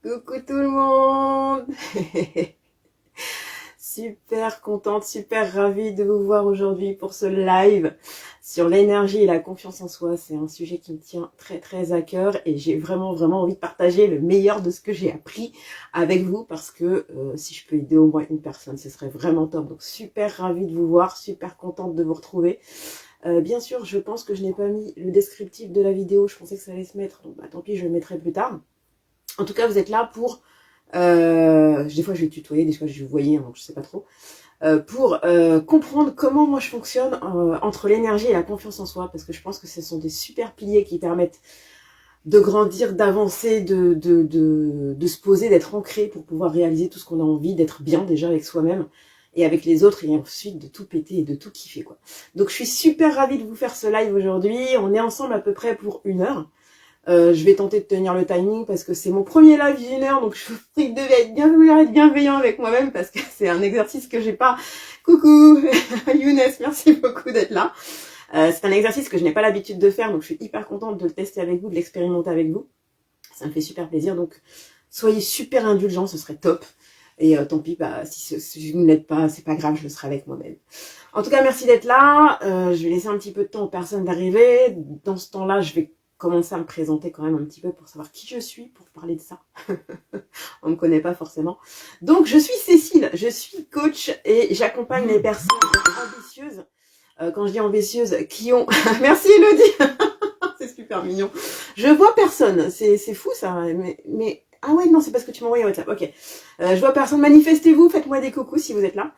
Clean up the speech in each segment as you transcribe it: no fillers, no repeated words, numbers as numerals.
Coucou tout le monde. Super contente, super ravie de vous voir aujourd'hui pour ce live sur l'énergie et la confiance en soi. C'est un sujet qui me tient très à cœur et j'ai vraiment envie de partager le meilleur de ce que j'ai appris avec vous parce que si je peux aider au moins une personne, ce serait vraiment top. Donc super ravie de vous voir, super contente de vous retrouver. Bien sûr, je pense que je n'ai pas mis le descriptif de la vidéo, je pensais que ça allait se mettre, donc tant pis, je le mettrai plus tard. En tout cas, vous êtes là pour, des fois je vais tutoyer, des fois je vais vous voyer, donc je sais pas trop, pour comprendre comment moi je fonctionne entre l'énergie et la confiance en soi, parce que je pense que ce sont des super piliers qui permettent de grandir, d'avancer, de se poser, d'être ancré pour pouvoir réaliser tout ce qu'on a envie, d'être bien déjà avec soi-même et avec les autres, et ensuite de tout péter et de tout kiffer, quoi. Donc je suis super ravie de vous faire ce live aujourd'hui. On est ensemble à peu près pour 1 heure. Je vais tenter de tenir le timing parce que c'est mon premier live d'une heure, donc je vous prie de être bienveillant avec moi-même parce que c'est un exercice que j'ai pas. Coucou Younes, merci beaucoup d'être là. C'est un exercice que je n'ai pas l'habitude de faire, donc je suis hyper contente de le tester avec vous, de l'expérimenter avec vous. Ça me fait super plaisir, donc soyez super indulgents, ce serait top. Et tant pis, si vous ne l'êtes pas, c'est pas grave, je le serai avec moi-même. En tout cas, merci d'être là. Je vais laisser un petit peu de temps aux personnes d'arriver. Dans ce temps-là, je vais commencer à me présenter quand même un petit peu pour savoir qui je suis, pour parler de ça. On me connaît pas forcément. Donc, je suis Cécile, je suis coach et j'accompagne les personnes ambitieuses. Quand je dis ambitieuses, qui ont... Merci Elodie. C'est super mignon. Je vois personne, c'est fou ça, mais... Ah ouais, non, c'est parce que tu m'as envoyé un WhatsApp, ok. Je vois personne, manifestez-vous, faites-moi des coucous si vous êtes là.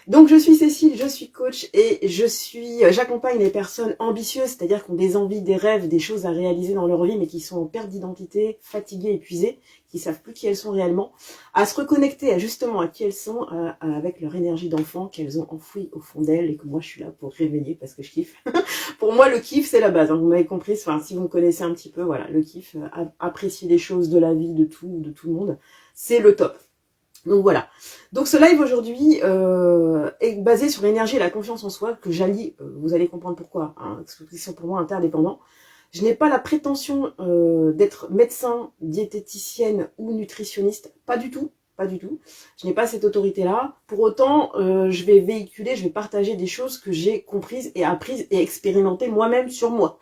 Donc je suis Cécile, je suis coach et j'accompagne les personnes ambitieuses, c'est-à-dire qui ont des envies, des rêves, des choses à réaliser dans leur vie, mais qui sont en perte d'identité, fatiguées, épuisées, qui savent plus qui elles sont réellement, à se reconnecter justement à qui elles sont, avec leur énergie d'enfant qu'elles ont enfouie au fond d'elles et que moi je suis là pour réveiller parce que je kiffe. Pour moi le kiff c'est la base, hein, vous m'avez compris, enfin, si vous me connaissez un petit peu, voilà, le kiff, apprécier les choses de la vie, de tout le monde, c'est le top. Donc voilà. Donc ce live aujourd'hui est basé sur l'énergie et la confiance en soi que j'allie, vous allez comprendre pourquoi, hein, parce qu'ils sont pour moi interdépendants. Je n'ai pas la prétention d'être médecin, diététicienne ou nutritionniste, pas du tout. Pas du tout. Je n'ai pas cette autorité-là. Pour autant, je vais véhiculer, je vais partager des choses que j'ai comprises et apprises et expérimentées moi-même sur moi.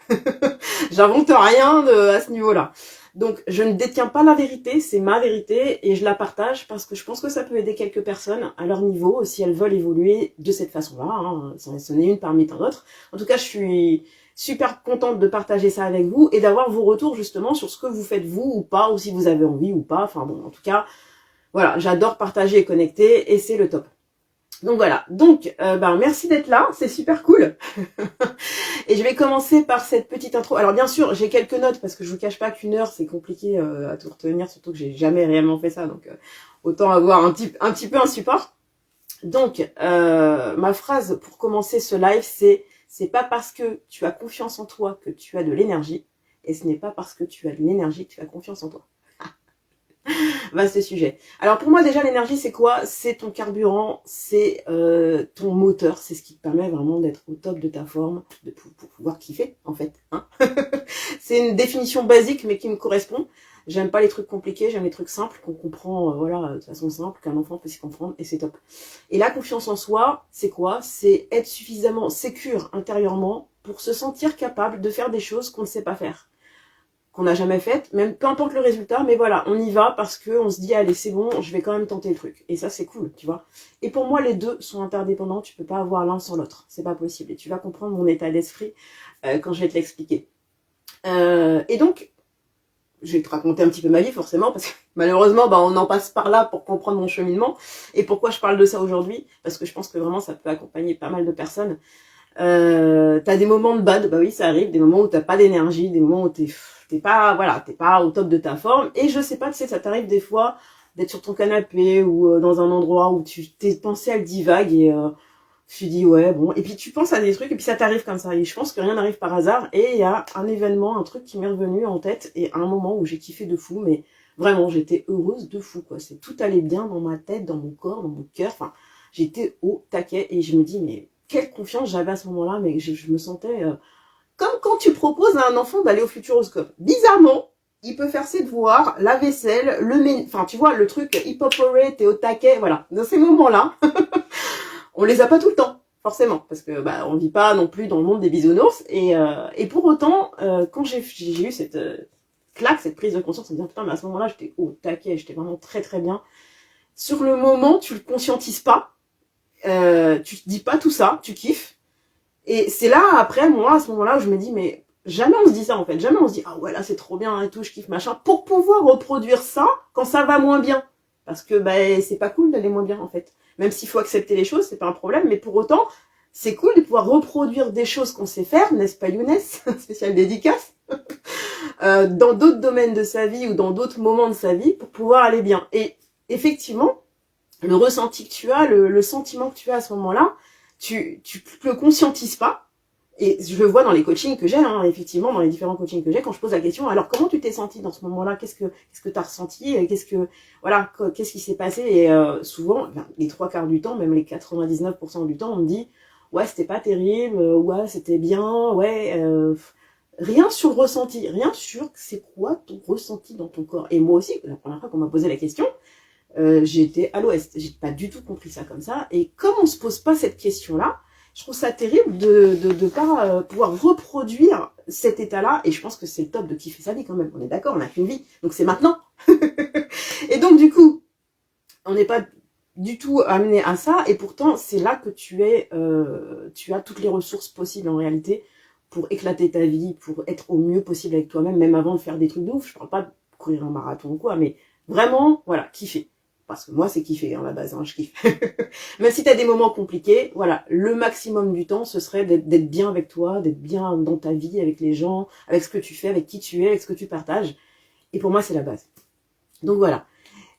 J'invente rien à ce niveau-là. Donc, je ne détiens pas la vérité, c'est ma vérité et je la partage parce que je pense que ça peut aider quelques personnes à leur niveau si elles veulent évoluer de cette façon-là. Hein. Ce n'est une parmi tant d'autres. En tout cas, je suis super contente de partager ça avec vous et d'avoir vos retours justement sur ce que vous faites vous ou pas, ou si vous avez envie ou pas. Enfin bon, en tout cas, voilà, j'adore partager et connecter et c'est le top. Donc voilà, donc merci d'être là, c'est super cool. Et je vais commencer par cette petite intro. Alors bien sûr, j'ai quelques notes parce que je vous cache pas qu'1 heure c'est compliqué à tout retenir, surtout que j'ai jamais réellement fait ça, donc autant avoir un petit peu un support. Donc ma phrase pour commencer ce live, c'est pas parce que tu as confiance en toi que tu as de l'énergie, et ce n'est pas parce que tu as de l'énergie que tu as confiance en toi. Vaste sujet. Alors pour moi déjà l'énergie c'est quoi? C'est ton carburant, c'est ton moteur, c'est ce qui te permet vraiment d'être au top de ta forme, pour pouvoir kiffer en fait. Hein. C'est une définition basique mais qui me correspond. J'aime pas les trucs compliqués, j'aime les trucs simples qu'on comprend voilà, de façon simple, qu'un enfant peut s'y comprendre et c'est top. Et la confiance en soi, c'est quoi? C'est être suffisamment sécure intérieurement pour se sentir capable de faire des choses qu'on ne sait pas faire, qu'on n'a jamais faite, même peu importe le résultat, mais voilà, on y va parce que on se dit allez c'est bon, je vais quand même tenter le truc. Et ça c'est cool, tu vois. Et pour moi les deux sont interdépendants, tu peux pas avoir l'un sans l'autre, c'est pas possible. Et tu vas comprendre mon état d'esprit quand je vais te l'expliquer. Et donc, je vais te raconter un petit peu ma vie forcément, parce que malheureusement on en passe par là pour comprendre mon cheminement. Et pourquoi je parle de ça aujourd'hui? Parce que je pense que vraiment ça peut accompagner pas mal de personnes. T'as des moments de bad, bah oui ça arrive, des moments où t'as pas d'énergie, des moments où t'es pas au top de ta forme, et je sais pas, tu sais, ça t'arrive des fois d'être sur ton canapé ou dans un endroit où tes pensées elles divaguent et tu dis ouais bon, et puis tu penses à des trucs et puis ça t'arrive comme ça, et je pense que rien n'arrive par hasard, et il y a un événement, un truc qui m'est revenu en tête, et un moment où j'ai kiffé de fou, mais vraiment j'étais heureuse de fou quoi, tout allait bien dans ma tête, dans mon corps, dans mon cœur, enfin j'étais au taquet, et je me dis mais quelle confiance j'avais à ce moment-là, mais je me sentais comme quand tu proposes à un enfant d'aller au Futuroscope. Bizarrement, il peut faire ses devoirs, la vaisselle, enfin tu vois, le truc hip-hop-oré, t'es au taquet, voilà. Dans ces moments-là, on les a pas tout le temps, forcément, parce que bah on vit pas non plus dans le monde des bisounours. Et pour autant, quand j'ai eu cette claque, cette prise de conscience, en me disant putain, mais à ce moment-là, j'étais au taquet, j'étais vraiment très très bien. Sur le moment, tu le conscientises pas, tu te dis pas tout ça, tu kiffes. Et c'est là, après, moi, à ce moment-là, où je me dis, mais jamais on se dit ça, en fait. Jamais on se dit, ah ouais, là, c'est trop bien et tout, je kiffe, machin. Pour pouvoir reproduire ça quand ça va moins bien. Parce que, bah, c'est pas cool d'aller moins bien, en fait. Même s'il faut accepter les choses, c'est pas un problème. Mais pour autant, c'est cool de pouvoir reproduire des choses qu'on sait faire, n'est-ce pas, Younes? Spécial dédicace. Dans d'autres domaines de sa vie ou dans d'autres moments de sa vie pour pouvoir aller bien. Et effectivement, le ressenti que tu as, le sentiment que tu as à ce moment-là, tu le conscientises pas. Et je le vois dans les coachings que j'ai, hein, effectivement, dans les différents coachings que j'ai, quand je pose la question, alors comment tu t'es senti dans ce moment-là? Qu'est-ce que tu as ressenti? Qu'est-ce qui s'est passé? Et souvent, les 3/4 du temps, même les 99% du temps, on me dit, ouais, c'était pas terrible, ouais, c'était bien, ouais, rien sur le ressenti, rien sur c'est quoi ton ressenti dans ton corps. Et moi aussi, la première fois qu'on m'a posé la question, j'étais à l'ouest, j'ai pas du tout compris ça comme ça. Et comme on se pose pas cette question-là, je trouve ça terrible de pas pouvoir reproduire cet état-là. Et je pense que c'est le top de kiffer sa vie quand même. On est d'accord, on n'a qu'une vie, donc c'est maintenant. Et donc du coup, on n'est pas du tout amené à ça. Et pourtant, c'est là que tu as toutes les ressources possibles en réalité pour éclater ta vie, pour être au mieux possible avec toi-même, même avant de faire des trucs de ouf. Je parle pas de courir un marathon ou quoi, mais vraiment, voilà, kiffer. Parce que moi, c'est kiffer, à la base, hein, je kiffe. Même si tu as des moments compliqués, voilà, le maximum du temps, ce serait d'être bien avec toi, d'être bien dans ta vie, avec les gens, avec ce que tu fais, avec qui tu es, avec ce que tu partages. Et pour moi, c'est la base. Donc voilà.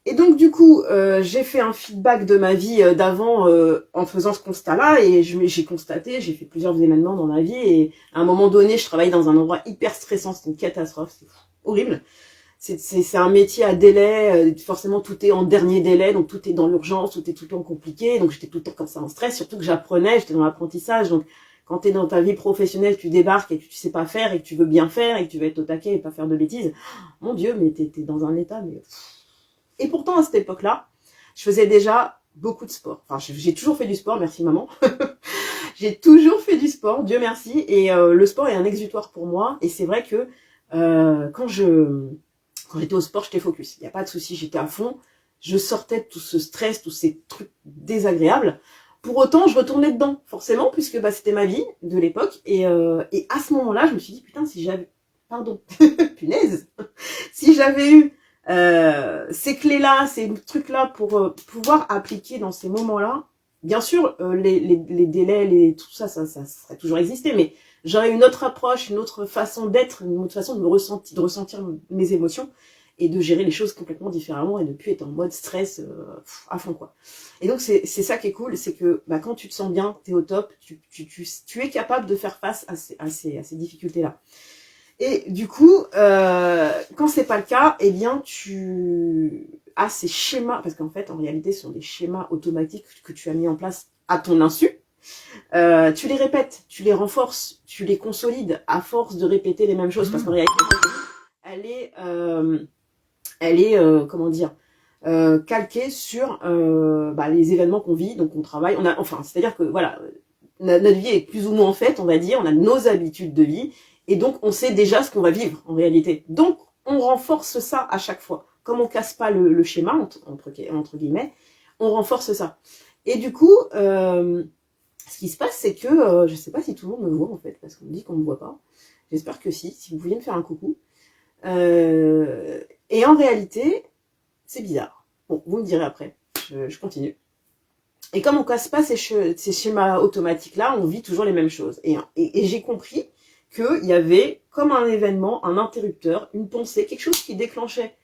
Et donc du coup, j'ai fait un feedback de ma vie d'avant en faisant ce constat-là, et j'ai constaté, j'ai fait plusieurs événements dans ma vie, et à un moment donné, je travaillais dans un endroit hyper stressant, c'était une catastrophe, c'est horrible. C'est un métier à délai, forcément tout est en dernier délai, donc tout est dans l'urgence, tout est tout le temps compliqué, donc j'étais tout le temps comme ça en stress, surtout que j'apprenais, j'étais dans l'apprentissage, donc quand t'es dans ta vie professionnelle, tu débarques et tu sais pas faire, et que tu veux bien faire, et que tu veux être au taquet et pas faire de bêtises, mon Dieu, mais t'es dans un état, mais... Et pourtant, à cette époque-là, je faisais déjà beaucoup de sport. Enfin, j'ai toujours fait du sport, merci maman. J'ai toujours fait du sport, Dieu merci, et le sport est un exutoire pour moi, et c'est vrai que quand j'étais au sport, j'étais focus. Il n'y a pas de souci, j'étais à fond. Je sortais de tout ce stress, tous ces trucs désagréables. Pour autant, je retournais dedans, forcément, puisque bah, c'était ma vie de l'époque. Et à ce moment-là, je me suis dit, putain, si j'avais... Pardon, punaise. Si j'avais eu ces clés-là, ces trucs-là pour pouvoir appliquer dans ces moments-là, bien sûr, les délais, tout ça serait toujours existé, mais j'aurais une autre approche, une autre façon d'être, une autre façon de ressentir mes émotions et de gérer les choses complètement différemment et de plus être en mode stress à fond, quoi. Et donc, c'est ça qui est cool, c'est que bah, quand tu te sens bien, t'es au top, tu es capable de faire face à ces difficultés-là. Et du coup, quand c'est pas le cas, eh bien, tu as ces schémas, parce qu'en fait, en réalité, ce sont des schémas automatiques que tu as mis en place à ton insu. Tu les répètes, tu les renforces, tu les consolides à force de répéter les mêmes choses, parce qu'en réalité, elle est comment dire, calquée sur les événements qu'on vit, donc on travaille, c'est-à-dire que voilà, notre vie est plus ou moins faite, on va dire, on a nos habitudes de vie, et donc on sait déjà ce qu'on va vivre en réalité. Donc on renforce ça à chaque fois. Comme on casse pas le schéma, entre guillemets, on renforce ça. Et du coup, ce qui se passe, c'est que, je sais pas si tout le monde me voit en fait, parce qu'on me dit qu'on me voit pas. J'espère que si vous pouviez me faire un coucou. Et en réalité, c'est bizarre. Bon, vous me direz après, je continue. Et comme on casse pas ces schémas automatiques-là, on vit toujours les mêmes choses. Et j'ai compris qu'il y avait comme un événement, un interrupteur, une pensée, quelque chose qui déclenchait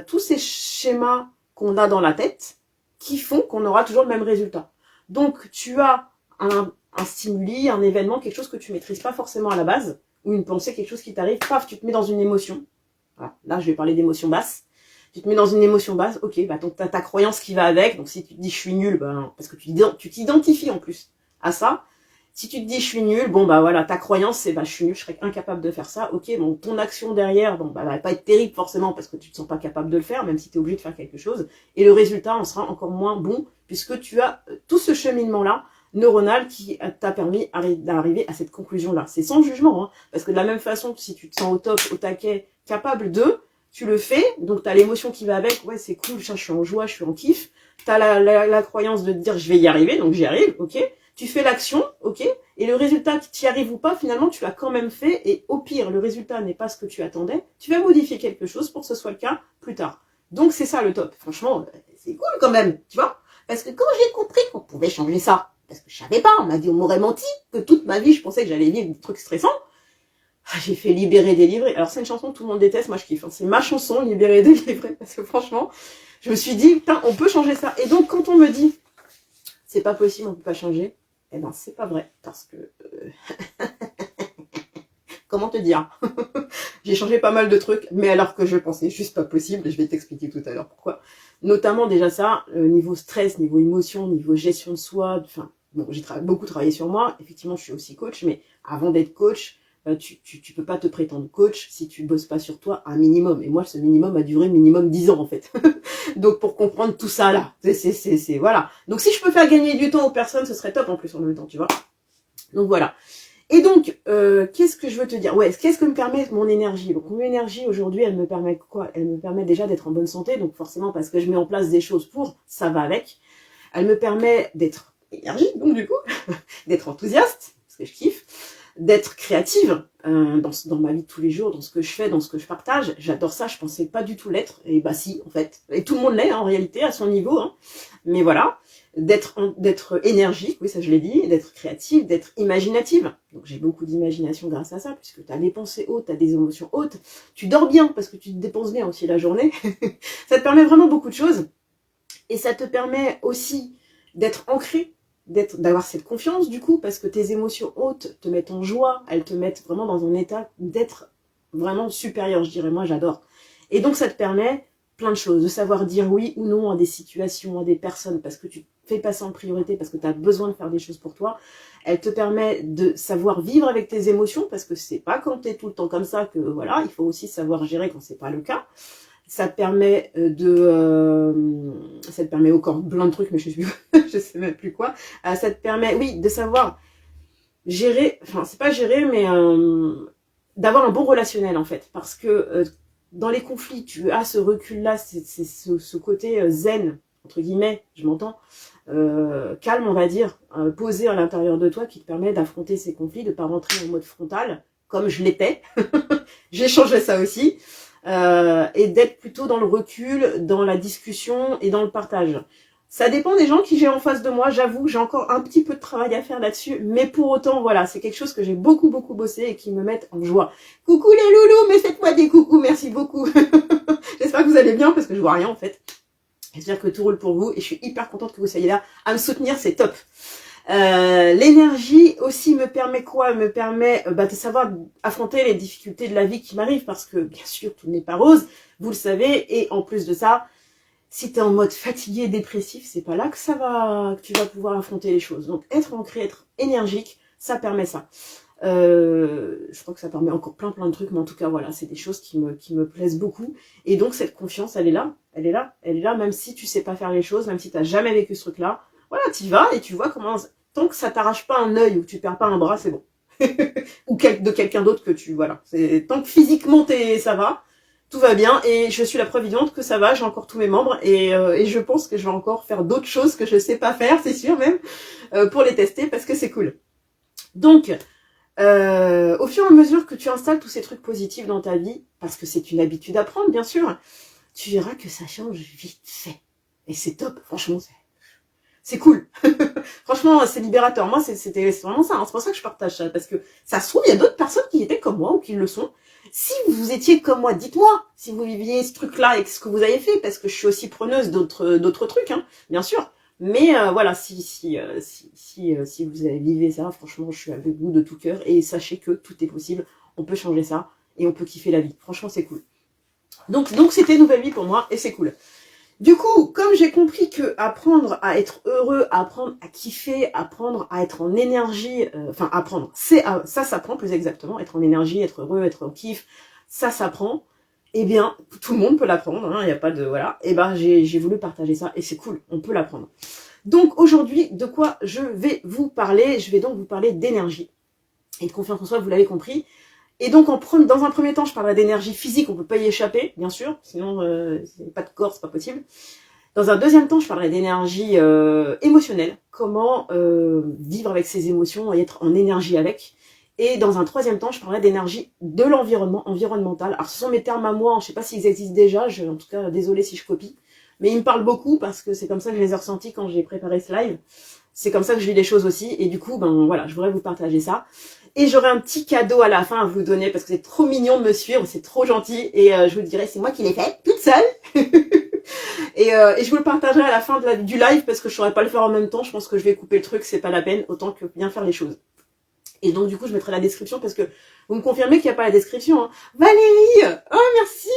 tous ces schémas qu'on a dans la tête, qui font qu'on aura toujours le même résultat. Donc, tu as un stimuli, un événement, quelque chose que tu maîtrises pas forcément à la base, ou une pensée, quelque chose qui t'arrive, paf, tu te mets dans une émotion. Voilà. Là, je vais parler d'émotion basse. Tu te mets dans une émotion basse, ok, donc t'as ta croyance qui va avec, donc si tu te dis je suis nul, parce que tu t'identifies en plus à ça, Si tu te dis je suis nul, bon bah voilà, ta croyance c'est bah je suis nul, je serais incapable de faire ça. Ok, bon ton action derrière, bon bah elle va pas être terrible forcément parce que tu te sens pas capable de le faire, même si tu es obligé de faire quelque chose. Et le résultat en sera encore moins bon puisque tu as tout ce cheminement là neuronal qui t'a permis d'arriver à cette conclusion là. C'est sans jugement, hein, parce que de la même façon que si tu te sens au top, au taquet, capable de, tu le fais, donc tu as l'émotion qui va avec, ouais c'est cool, je suis en joie, je suis en kiff. Tu as la croyance de te dire je vais y arriver, donc j'y arrive, ok. Tu fais l'action, ok, et le résultat, tu y arrives ou pas, finalement, tu l'as quand même fait, et au pire, le résultat n'est pas ce que tu attendais, tu vas modifier quelque chose pour que ce soit le cas plus tard. Donc c'est ça le top. Franchement, c'est cool quand même, tu vois. Parce que quand j'ai compris qu'on pouvait changer ça, parce que je savais pas, on m'aurait menti, que toute ma vie, je pensais que j'allais vivre des trucs stressants, j'ai fait Libérer, délivrer. Alors c'est une chanson que tout le monde déteste, moi je kiffe. C'est ma chanson, Libérer, délivrer, parce que franchement, je me suis dit, putain, on peut changer ça. Et donc quand on me dit, c'est pas possible, on peut pas changer, eh ben c'est pas vrai, parce que... comment te dire. J'ai changé pas mal de trucs, mais alors que je pensais juste pas possible, et je vais t'expliquer tout à l'heure pourquoi. Notamment déjà ça, niveau stress, niveau émotion, niveau gestion de soi, enfin, bon, j'ai beaucoup travaillé sur moi, effectivement je suis aussi coach, mais avant d'être coach, tu peux pas te prétendre coach si tu bosses pas sur toi un minimum. Et moi, ce minimum a duré minimum 10 ans en fait. Donc pour comprendre tout ça là, c'est voilà. Donc si je peux faire gagner du temps aux personnes, ce serait top en plus en même temps, tu vois. Donc voilà. Et donc, qu'est-ce que je veux te dire? Ouais, qu'est-ce que me permet mon énergie? Donc mon énergie aujourd'hui, elle me permet quoi? Elle me permet déjà d'être en bonne santé, donc forcément parce que je mets en place des choses pour, ça va avec. Elle me permet d'être énergique, donc du coup, d'être enthousiaste, parce que je kiffe, d'être créative dans ma vie de tous les jours, dans ce que je fais, dans ce que je partage. J'adore ça, je pensais pas du tout l'être, et bah si, en fait. Et tout le monde l'est, hein, en réalité, à son niveau, hein. Mais voilà, d'être énergique, oui, ça je l'ai dit, d'être créative, d'être imaginative. Donc j'ai beaucoup d'imagination grâce à ça, puisque tu as des pensées hautes, tu as des émotions hautes. Tu dors bien, parce que tu te dépenses bien aussi la journée. Ça te permet vraiment beaucoup de choses. Et ça te permet aussi d'être ancré, d'avoir cette confiance du coup, parce que tes émotions hautes te mettent en joie, elles te mettent vraiment dans un état d'être vraiment supérieur, je dirais, moi j'adore. Et donc ça te permet plein de choses, de savoir dire oui ou non à des situations, à des personnes, parce que tu fais passer en priorité, parce que tu as besoin de faire des choses pour toi. Elle te permet de savoir vivre avec tes émotions, parce que c'est pas quand tu es tout le temps comme ça que voilà, il faut aussi savoir gérer quand c'est pas le cas. Ça te permet ça te permet encore plein de trucs, mais je sais même plus quoi. Ça te permet, oui, de savoir gérer, enfin c'est pas gérer, mais d'avoir un bon relationnel en fait, parce que dans les conflits, tu as ce recul-là, c'est ce côté zen entre guillemets, je m'entends, calme on va dire, posé à l'intérieur de toi, qui te permet d'affronter ces conflits, de pas rentrer en mode frontal, comme je l'étais. J'ai changé ça aussi. Et d'être plutôt dans le recul, dans la discussion et dans le partage. Ça dépend des gens qui j'ai en face de moi, j'avoue, j'ai encore un petit peu de travail à faire là-dessus, mais pour autant, voilà, c'est quelque chose que j'ai beaucoup bossé et qui me met en joie. Coucou les loulous, mais faites-moi des coucous, merci beaucoup. J'espère que vous allez bien, parce que je vois rien en fait. J'espère que tout roule pour vous, et je suis hyper contente que vous soyez là à me soutenir, c'est top. L'énergie aussi me permet quoi? Me permet de savoir affronter les difficultés de la vie qui m'arrivent, parce que bien sûr tout n'est pas rose, vous le savez, et en plus de ça, si tu es en mode fatigué, dépressif, c'est pas là que que tu vas pouvoir affronter les choses. Donc être ancré, être énergique, ça permet ça. Je crois que ça permet encore plein de trucs, mais en tout cas voilà, c'est des choses qui me plaisent beaucoup. Et donc cette confiance, elle est là, même si tu sais pas faire les choses, même si tu n'as jamais vécu ce truc-là. Voilà, tu y vas et tu vois comment, tant que ça t'arrache pas un œil ou que tu perds pas un bras, c'est bon. Ou de quelqu'un d'autre que voilà. Tant que physiquement ça va, tout va bien, et je suis la preuve vivante que ça va, j'ai encore tous mes membres, et je pense que je vais encore faire d'autres choses que je sais pas faire, c'est sûr même, pour les tester, parce que c'est cool. Donc, au fur et à mesure que tu installes tous ces trucs positifs dans ta vie, parce que c'est une habitude à prendre, bien sûr, tu verras que ça change vite fait. Et c'est top, franchement, c'est cool. Franchement, c'est libérateur. Moi, c'est vraiment ça, hein. C'est pour ça que je partage ça, parce que ça se trouve, il y a d'autres personnes qui étaient comme moi ou qui le sont. Si vous étiez comme moi, dites-moi si vous viviez ce truc-là et ce que vous avez fait, parce que je suis aussi preneuse d'autres trucs, hein, bien sûr. Mais voilà, si vous avez vivé ça, franchement, je suis avec vous de tout cœur, et sachez que tout est possible. On peut changer ça et on peut kiffer la vie. Franchement, c'est cool. Donc c'était Nouvelle Vie pour moi, et c'est cool. Du coup, comme j'ai compris que apprendre à être heureux, apprendre à kiffer, apprendre à être en énergie, enfin apprendre, ça s'apprend plus exactement, être en énergie, être heureux, être en kiff, ça s'apprend. Eh bien, tout le monde peut l'apprendre, il n'y a pas de voilà. Et ben j'ai voulu partager ça et c'est cool, on peut l'apprendre. Donc aujourd'hui, de quoi je vais vous parler? Je vais donc vous parler d'énergie et de confiance en soi, vous l'avez compris. Et donc, dans un premier temps, je parlerai d'énergie physique, on peut pas y échapper, bien sûr, sinon, pas de corps, c'est pas possible. Dans un deuxième temps, je parlerai d'énergie émotionnelle, comment vivre avec ses émotions et être en énergie avec. Et dans un troisième temps, je parlerai d'énergie de l'environnement, environnemental. Alors, ce sont mes termes à moi, je sais pas s'ils existent déjà, en tout cas, désolé si je copie. Mais ils me parlent beaucoup parce que c'est comme ça que je les ai ressentis quand j'ai préparé ce live. C'est comme ça que je vis les choses aussi. Et du coup, ben voilà, je voudrais vous partager ça. Et j'aurai un petit cadeau à la fin à vous donner parce que c'est trop mignon de me suivre, c'est trop gentil. Et je vous dirai, c'est moi qui l'ai fait, toute seule. et je vous le partagerai à la fin du live parce que je saurais pas le faire en même temps. Je pense que je vais couper le truc, c'est pas la peine, autant que bien faire les choses. Et donc du coup, je mettrai la description parce que vous me confirmez qu'il n'y a pas la description. Hein. Valérie, oh merci.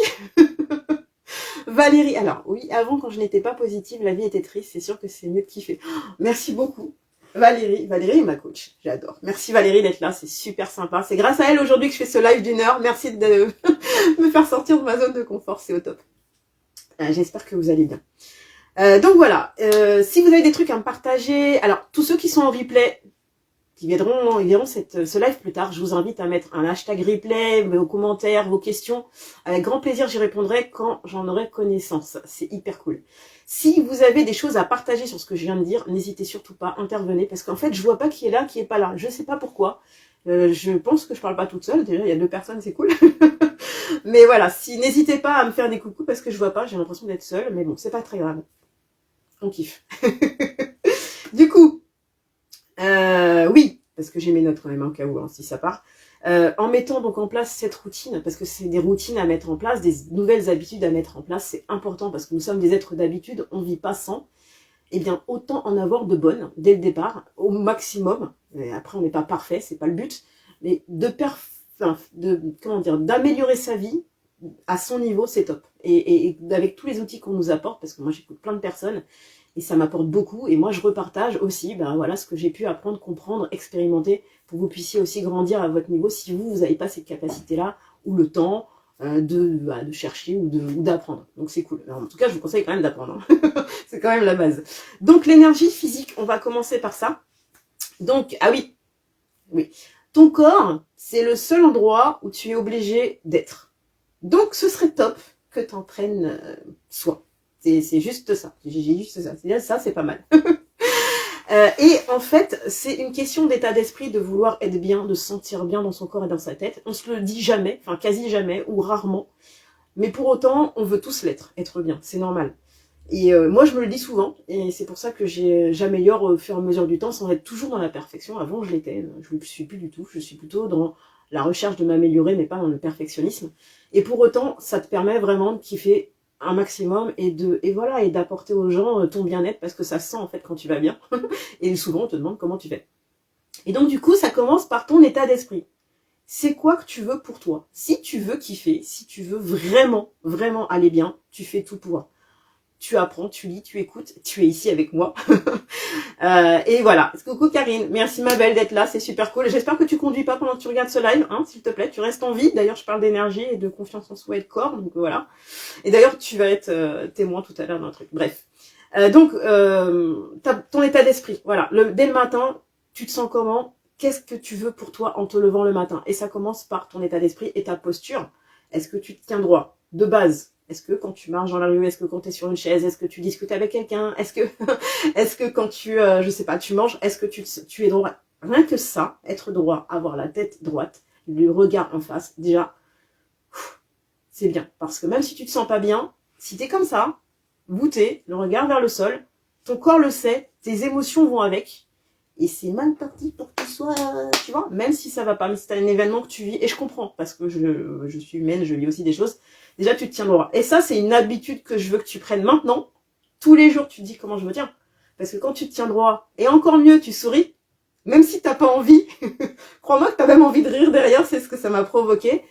Valérie, alors oui, avant quand je n'étais pas positive, la vie était triste, c'est sûr que c'est mieux de kiffer. Oh, merci beaucoup. Valérie est ma coach, j'adore. Merci Valérie d'être là, c'est super sympa. C'est grâce à elle aujourd'hui que je fais ce live d'une heure. Merci de me faire sortir de ma zone de confort, c'est au top. J'espère que vous allez bien. Donc voilà, si vous avez des trucs à me partager, alors tous ceux qui sont en replay, qui verront ce live plus tard, je vous invite à mettre un hashtag replay, vos commentaires, vos questions. Avec grand plaisir, j'y répondrai quand j'en aurai connaissance. C'est hyper cool. Si vous avez des choses à partager sur ce que je viens de dire, n'hésitez surtout pas, intervenez, parce qu'en fait, je vois pas qui est là, qui est pas là. Je sais pas pourquoi. Je pense que je parle pas toute seule. Déjà, il y a 2 personnes, c'est cool. Mais voilà, n'hésitez pas à me faire des coucous, parce que je vois pas, j'ai l'impression d'être seule. Mais bon, c'est pas très grave. On kiffe. Du coup, oui, parce que j'ai mes notes quand même, au cas où, hein, si ça part. En mettant donc en place cette routine, parce que c'est des routines à mettre en place, des nouvelles habitudes à mettre en place, c'est important parce que nous sommes des êtres d'habitude, on vit pas sans, eh bien autant en avoir de bonnes dès le départ, au maximum. Et après on n'est pas parfait, c'est pas le but, mais d'améliorer sa vie à son niveau, c'est top. Et avec tous les outils qu'on nous apporte, parce que moi j'écoute plein de personnes, et ça m'apporte beaucoup, et moi je repartage aussi voilà, ce que j'ai pu apprendre, comprendre, expérimenter, pour que vous puissiez aussi grandir à votre niveau si vous n'avez pas cette capacité-là, ou le temps de chercher ou d'apprendre. Donc c'est cool. Alors, en tout cas, je vous conseille quand même d'apprendre. Hein. C'est quand même la base. Donc l'énergie physique, on va commencer par ça. Donc, ah oui, ton corps, c'est le seul endroit où tu es obligé d'être. Donc ce serait top que tu entraînes soi. C'est juste ça. J'ai juste ça. C'est ça, c'est pas mal. Et en fait, c'est une question d'état d'esprit de vouloir être bien, de se sentir bien dans son corps et dans sa tête. On se le dit jamais, enfin quasi jamais ou rarement. Mais pour autant, on veut tous l'être, être bien. C'est normal. Et moi, je me le dis souvent. Et c'est pour ça que j'améliore au fur et à mesure du temps sans être toujours dans la perfection. Avant, je l'étais. Je ne suis plus du tout. Je suis plutôt dans la recherche de m'améliorer, mais pas dans le perfectionnisme. Et pour autant, ça te permet vraiment de kiffer un maximum et d'apporter aux gens ton bien-être parce que ça se sent en fait quand tu vas bien. Et souvent, on te demande comment tu fais. Et donc, du coup, ça commence par ton état d'esprit. C'est quoi que tu veux pour toi? Si tu veux kiffer, si tu veux vraiment, vraiment aller bien, tu fais tout pour. Tu apprends, tu lis, tu écoutes, tu es ici avec moi. Et voilà. Coucou Karine, merci ma belle d'être là, c'est super cool. J'espère que tu conduis pas pendant que tu regardes ce live, hein, s'il te plaît, tu restes en vie. D'ailleurs, je parle d'énergie et de confiance en soi et de corps, donc voilà. Et d'ailleurs, tu vas être témoin tout à l'heure d'un truc. Bref. Donc, ton état d'esprit, voilà. Dès le matin, tu te sens comment? Qu'est-ce que tu veux pour toi en te levant le matin? Et ça commence par ton état d'esprit et ta posture. Est-ce que tu te tiens droit? De base. Est-ce que quand tu marches dans la rue, est-ce que quand tu es sur une chaise, est-ce que tu discutes avec quelqu'un, est-ce que quand tu, je sais pas, tu manges, est-ce que tu es droit? Rien que ça, être droit, avoir la tête droite, le regard en face, déjà, c'est bien. Parce que même si tu te sens pas bien, si t'es comme ça, voûté, le regard vers le sol, ton corps le sait, tes émotions vont avec, et c'est mal parti pour que tu sois, tu vois, même si ça va pas, mais si t'as un événement que tu vis, et je comprends, parce que je suis humaine, je vis aussi des choses, déjà tu te tiens droit. Et ça, c'est une habitude que je veux que tu prennes maintenant. Tous les jours, tu te dis comment je me tiens. Parce que quand tu te tiens droit, et encore mieux, tu souris, même si t'as pas envie, crois-moi que t'as même envie de rire derrière, c'est ce que ça m'a provoqué,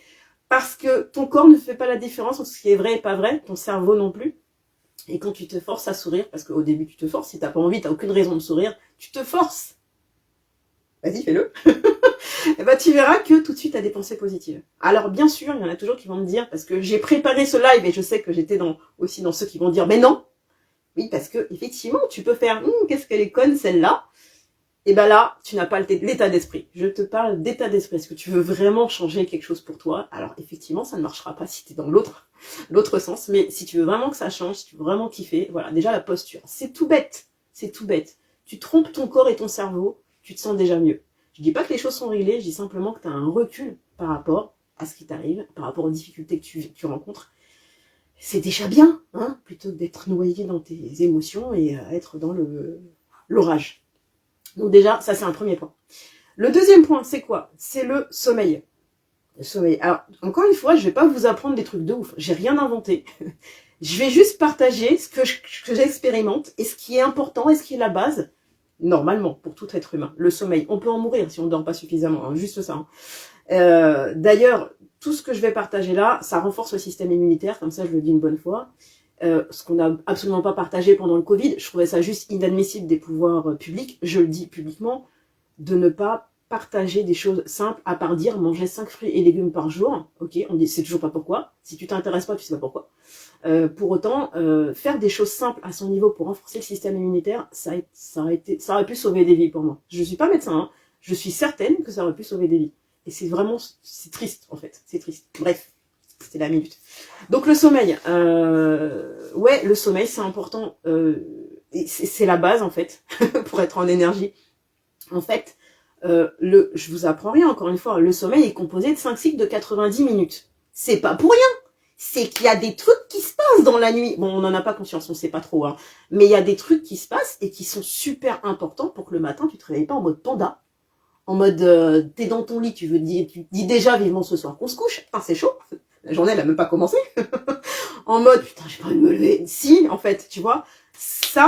parce que ton corps ne fait pas la différence entre ce qui est vrai et pas vrai, ton cerveau non plus. Et quand tu te forces à sourire, parce qu'au début tu te forces, si t'as pas envie, t'as aucune raison de sourire, tu te forces. Vas-y, fais-le. Et bah tu verras que tout de suite t'as des pensées positives. Alors bien sûr, il y en a toujours qui vont me dire, parce que j'ai préparé ce live et je sais que j'étais aussi dans ceux qui vont dire, mais non. Oui, parce que effectivement, tu peux faire, qu'est-ce qu'elle est conne celle-là. Et ben là, tu n'as pas l'état d'esprit. Je te parle d'état d'esprit. Est-ce que tu veux vraiment changer quelque chose pour toi? Alors effectivement, ça ne marchera pas si tu es dans l'autre sens. Mais si tu veux vraiment que ça change, si tu veux vraiment kiffer, voilà, déjà la posture. C'est tout bête. C'est tout bête. Tu trompes ton corps et ton cerveau, tu te sens déjà mieux. Je dis pas que les choses sont réglées, je dis simplement que tu as un recul par rapport à ce qui t'arrive, par rapport aux difficultés que tu rencontres. C'est déjà bien, hein, plutôt que d'être noyé dans tes émotions et être dans l'orage. Donc déjà, ça c'est un premier point. Le deuxième point, c'est quoi? C'est le sommeil. Le sommeil. Alors, encore une fois, je vais pas vous apprendre des trucs de ouf. J'ai rien inventé. Je vais juste partager ce que j'expérimente et ce qui est important et ce qui est la base, normalement, pour tout être humain. Le sommeil. On peut en mourir si on ne dort pas suffisamment, hein, juste ça. Hein. D'ailleurs, tout ce que je vais partager là, ça renforce le système immunitaire, comme ça je le dis une bonne fois. Ce qu'on n'a absolument pas partagé pendant le Covid, je trouvais ça juste inadmissible des pouvoirs publics, je le dis publiquement, de ne pas partager des choses simples, à part dire manger 5 fruits et légumes par jour. Ok, on dit c'est toujours pas pourquoi. Si tu t'intéresses pas, tu sais pas pourquoi. Pour autant, faire des choses simples à son niveau pour renforcer le système immunitaire, ça aurait pu sauver des vies pour moi. Je suis pas médecin, hein. Je suis certaine que ça aurait pu sauver des vies. Et c'est triste en fait, c'est triste. Bref, c'était la minute. Donc le sommeil, ouais, le sommeil c'est important, c'est la base en fait pour être en énergie. En fait, je vous apprends rien encore une fois, le sommeil est composé de 5 cycles de 90 minutes. C'est pas pour rien. C'est qu'il y a des trucs qui se passent dans la nuit. Bon, on n'en a pas conscience, on sait pas trop, hein. Mais il y a des trucs qui se passent et qui sont super importants pour que le matin tu te réveilles pas en mode panda. En mode, t'es dans ton lit, tu dis déjà vivement ce soir qu'on se couche. Putain, c'est chaud. La journée, elle a même pas commencé. En mode, putain, j'ai pas envie de me lever. Si, en fait, tu vois, ça,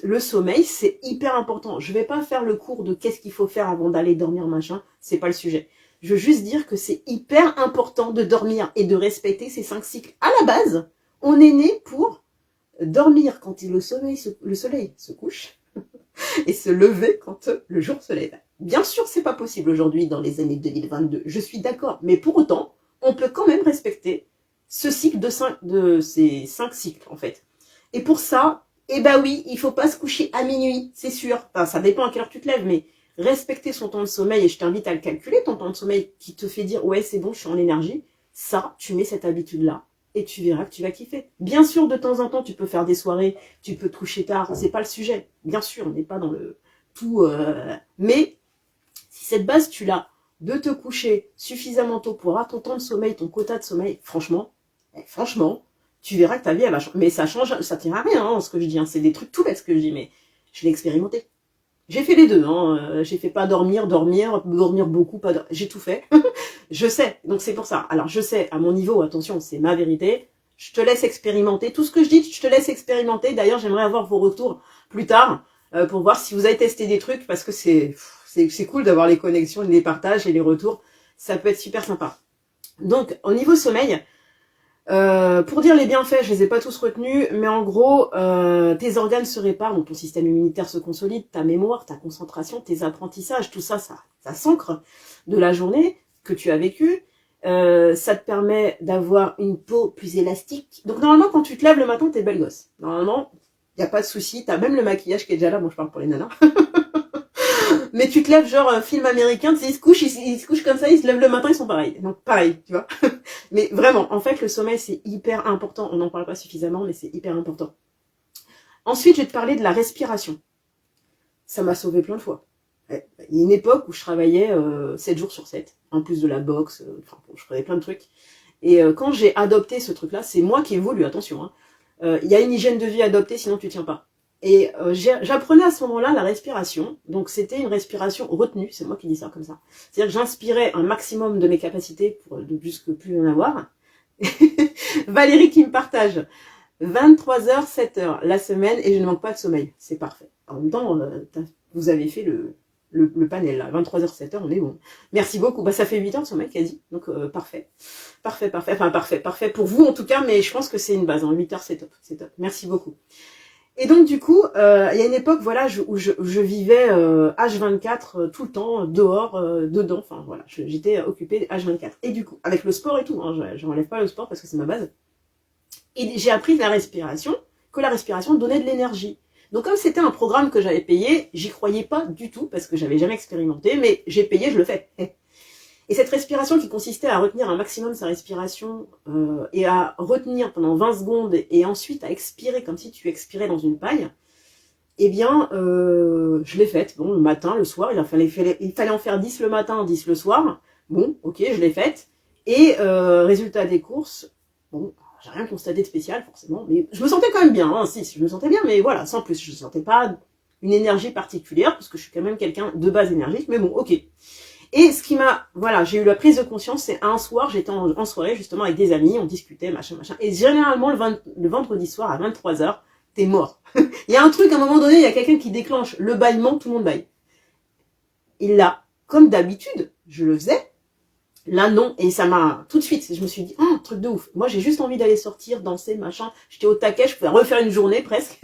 le sommeil, c'est hyper important. Je vais pas faire le cours de qu'est-ce qu'il faut faire avant d'aller dormir, machin. C'est pas le sujet. Je veux juste dire que c'est hyper important de dormir et de respecter ces 5 cycles. À la base, on est né pour dormir quand le soleil se couche et se lever quand le jour se lève. Bien sûr, c'est pas possible aujourd'hui dans les années 2022. Je suis d'accord, mais pour autant, on peut quand même respecter ce cycle de ces 5 cycles en fait. Et pour ça, eh ben oui, il faut pas se coucher à minuit, c'est sûr. Enfin, ça dépend à quelle heure tu te lèves, mais respecter son temps de sommeil, et je t'invite à le calculer, ton temps de sommeil qui te fait dire ouais c'est bon, je suis en énergie. Ça, tu mets cette habitude là. Et tu verras que tu vas kiffer. Bien sûr, de temps en temps, tu peux faire des soirées, tu peux te coucher tard, c'est pas le sujet. Bien sûr, on n'est pas dans le tout. Mais si cette base, tu l'as, de te coucher suffisamment tôt pour avoir ton temps de sommeil, ton quota de sommeil, franchement, tu verras que ta vie, elle va changer. Mais ça change, ça tient à rien, hein, ce que je dis. Hein. C'est des trucs tout bêtes ce que je dis, mais je l'ai expérimenté. J'ai fait les deux, hein. J'ai fait pas dormir beaucoup, j'ai tout fait. Je sais, donc c'est pour ça. Alors je sais, à mon niveau, attention, c'est ma vérité. Je te laisse expérimenter. Tout ce que je dis, je te laisse expérimenter. D'ailleurs, j'aimerais avoir vos retours plus tard pour voir si vous avez testé des trucs, parce que c'est cool d'avoir les connexions, les partages et les retours. Ça peut être super sympa. Donc, au niveau sommeil, pour dire les bienfaits, je les ai pas tous retenus, mais en gros, tes organes se réparent, donc ton système immunitaire se consolide, ta mémoire, ta concentration, tes apprentissages, tout ça, ça s'ancre de la journée que tu as vécue. Ça te permet d'avoir une peau plus élastique. Donc normalement, quand tu te lèves le matin, t'es belle gosse. Normalement, y a pas de souci, t'as même le maquillage qui est déjà là. Moi, je parle pour les nanas. Mais tu te lèves genre film américain, tu sais, ils se couchent comme ça, ils se lèvent le matin, ils sont pareils. Donc pareil, tu vois. Mais vraiment, en fait, le sommeil, c'est hyper important. On n'en parle pas suffisamment, mais c'est hyper important. Ensuite, je vais te parler de la respiration. Ça m'a sauvé plein de fois. Il y a une époque où je travaillais 7 jours sur 7, en plus de la boxe, enfin, je faisais plein de trucs. Et quand j'ai adopté ce truc-là, c'est moi qui ai voulu, attention. Hein. Y a une hygiène de vie adoptée, sinon tu tiens pas. Et j'apprenais à ce moment-là la respiration. Donc c'était une respiration retenue, c'est moi qui dis ça comme ça. C'est-à-dire que j'inspirais un maximum de mes capacités pour de plus en avoir. Valérie qui me partage 23h, 7h la semaine et je ne manque pas de sommeil. C'est parfait. En même temps, vous avez fait le panel là, 23h, 7h, on est bon. Merci beaucoup. Bah ça fait 8 ans son mec a dit. Donc parfait. Parfait. Enfin parfait pour vous en tout cas, mais je pense que c'est une base. Hein. 8h c'est top. C'est top. Merci beaucoup. Et donc du coup, il y a une époque voilà où je vivais H24 tout le temps, dehors, dedans, enfin voilà, j'étais occupée H24. Et du coup, avec le sport et tout, hein, je n'enlève pas le sport parce que c'est ma base. Et j'ai appris que la respiration donnait de l'énergie. Donc comme c'était un programme que j'avais payé, j'y croyais pas du tout parce que j'avais jamais expérimenté, mais j'ai payé, je le fais. Et cette respiration qui consistait à retenir un maximum sa respiration et à retenir pendant 20 secondes et ensuite à expirer comme si tu expirais dans une paille, eh bien, je l'ai faite. Bon, le matin, le soir, il fallait en faire 10 le matin, 10 le soir. Bon, ok, je l'ai faite. Et résultat des courses, bon, j'ai rien constaté de spécial forcément, mais je me sentais quand même bien. Hein, si, je me sentais bien, mais voilà, sans plus. Je ne sentais pas une énergie particulière parce que je suis quand même quelqu'un de base énergique, mais bon, ok. Et ce qui m'a, voilà, j'ai eu la prise de conscience, c'est un soir, j'étais en soirée justement avec des amis, on discutait, machin. Et généralement, le vendredi soir à 23h, t'es mort. Il y a un truc, à un moment donné, il y a quelqu'un qui déclenche le bâillement, tout le monde bâille. Et là, comme d'habitude, je le faisais. Là, non. Et ça m'a, tout de suite, je me suis dit, oh, truc de ouf. Moi, j'ai juste envie d'aller sortir, danser, machin. J'étais au taquet, je pouvais refaire une journée presque.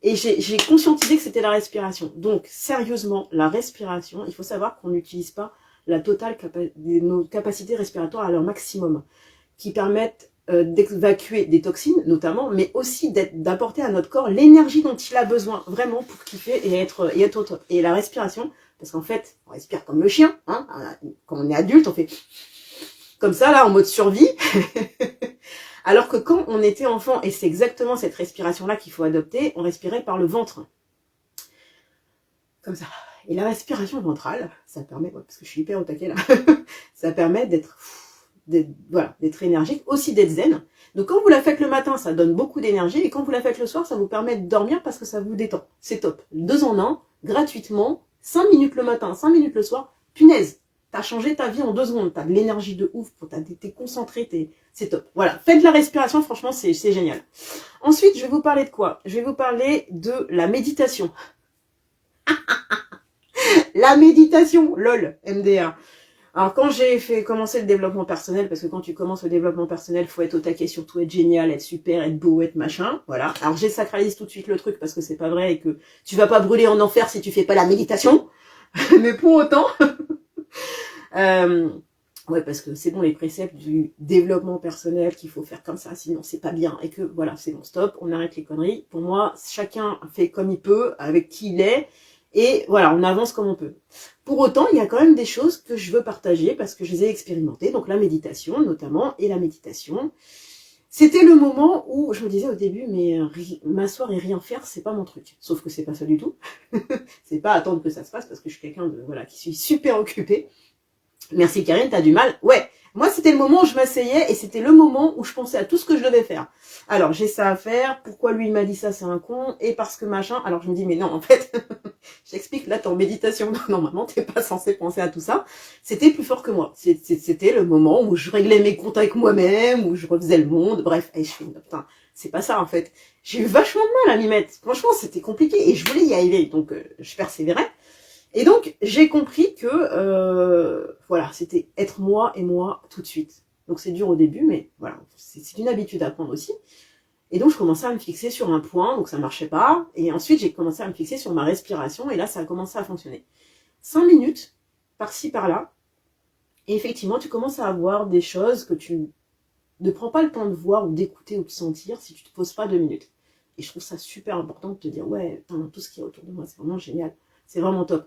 Et j'ai conscientisé que c'était la respiration. Donc, sérieusement, la respiration, il faut savoir qu'on n'utilise pas la totale nos capacités respiratoires à leur maximum, qui permettent d'évacuer des toxines, notamment, mais aussi d'apporter à notre corps l'énergie dont il a besoin, vraiment, pour kiffer et être au top. Et la respiration, parce qu'en fait, on respire comme le chien, hein, quand on est adulte, on fait comme ça, là, en mode survie. Alors que quand on était enfant, et c'est exactement cette respiration-là qu'il faut adopter, on respirait par le ventre. Comme ça. Et la respiration ventrale, ça permet, parce que je suis hyper au taquet là, ça permet d'être énergique, aussi d'être zen. Donc quand vous la faites le matin, ça donne beaucoup d'énergie, et quand vous la faites le soir, ça vous permet de dormir parce que ça vous détend. C'est top. 2 en 1, gratuitement, 5 minutes le matin, 5 minutes le soir, punaise. T'as changé ta vie en 2 secondes, t'as de l'énergie de ouf, t'es concentré, c'est top. Voilà, faites de la respiration, franchement, c'est génial. Ensuite, je vais vous parler de quoi? Je vais vous parler de la méditation. La méditation, lol, MDR. Alors, quand j'ai fait commencer le développement personnel, parce que quand tu commences le développement personnel, faut être au taquet, surtout être génial, être super, être beau, être machin, voilà. Alors, j'ai sacralisé tout de suite le truc parce que c'est pas vrai et que tu vas pas brûler en enfer si tu fais pas la méditation. Mais pour autant... ouais, parce que c'est bon, les préceptes du développement personnel qu'il faut faire comme ça, sinon c'est pas bien, et que voilà, c'est bon, stop, on arrête les conneries. Pour moi, chacun fait comme il peut, avec qui il est, et voilà, on avance comme on peut. Pour autant, il y a quand même des choses que je veux partager parce que je les ai expérimentées, donc la méditation notamment, et la méditation. C'était le moment où je me disais au début, mais m'asseoir et rien faire, c'est pas mon truc. Sauf que c'est pas ça du tout. C'est pas attendre que ça se passe parce que je suis quelqu'un de voilà qui suis super occupée. Merci Karine, t'as du mal. Ouais, moi c'était le moment où je m'asseyais et c'était le moment où je pensais à tout ce que je devais faire. Alors j'ai ça à faire, pourquoi lui il m'a dit ça, c'est un con, et parce que machin. Alors je me dis mais non en fait, j'explique, là t'es en méditation, normalement t'es pas censé penser à tout ça. C'était plus fort que moi. C'était le moment où je réglais mes comptes avec moi-même, où je refaisais le monde, bref, et je fais putain, c'est pas ça en fait. J'ai eu vachement de mal à m'y mettre. Franchement c'était compliqué et je voulais y arriver, donc je persévérais. Et donc, j'ai compris que, voilà, c'était être moi et moi tout de suite. Donc, c'est dur au début, mais voilà, c'est une habitude à prendre aussi. Et donc, je commençais à me fixer sur un point, donc ça marchait pas. Et ensuite, j'ai commencé à me fixer sur ma respiration, et là, ça a commencé à fonctionner. 5 minutes, par-ci, par-là. Et effectivement, tu commences à avoir des choses que tu ne prends pas le temps de voir ou d'écouter ou de sentir si tu te poses pas 2 minutes. Et je trouve ça super important de te dire, ouais, tout ce qui est autour de moi, c'est vraiment génial. C'est vraiment top.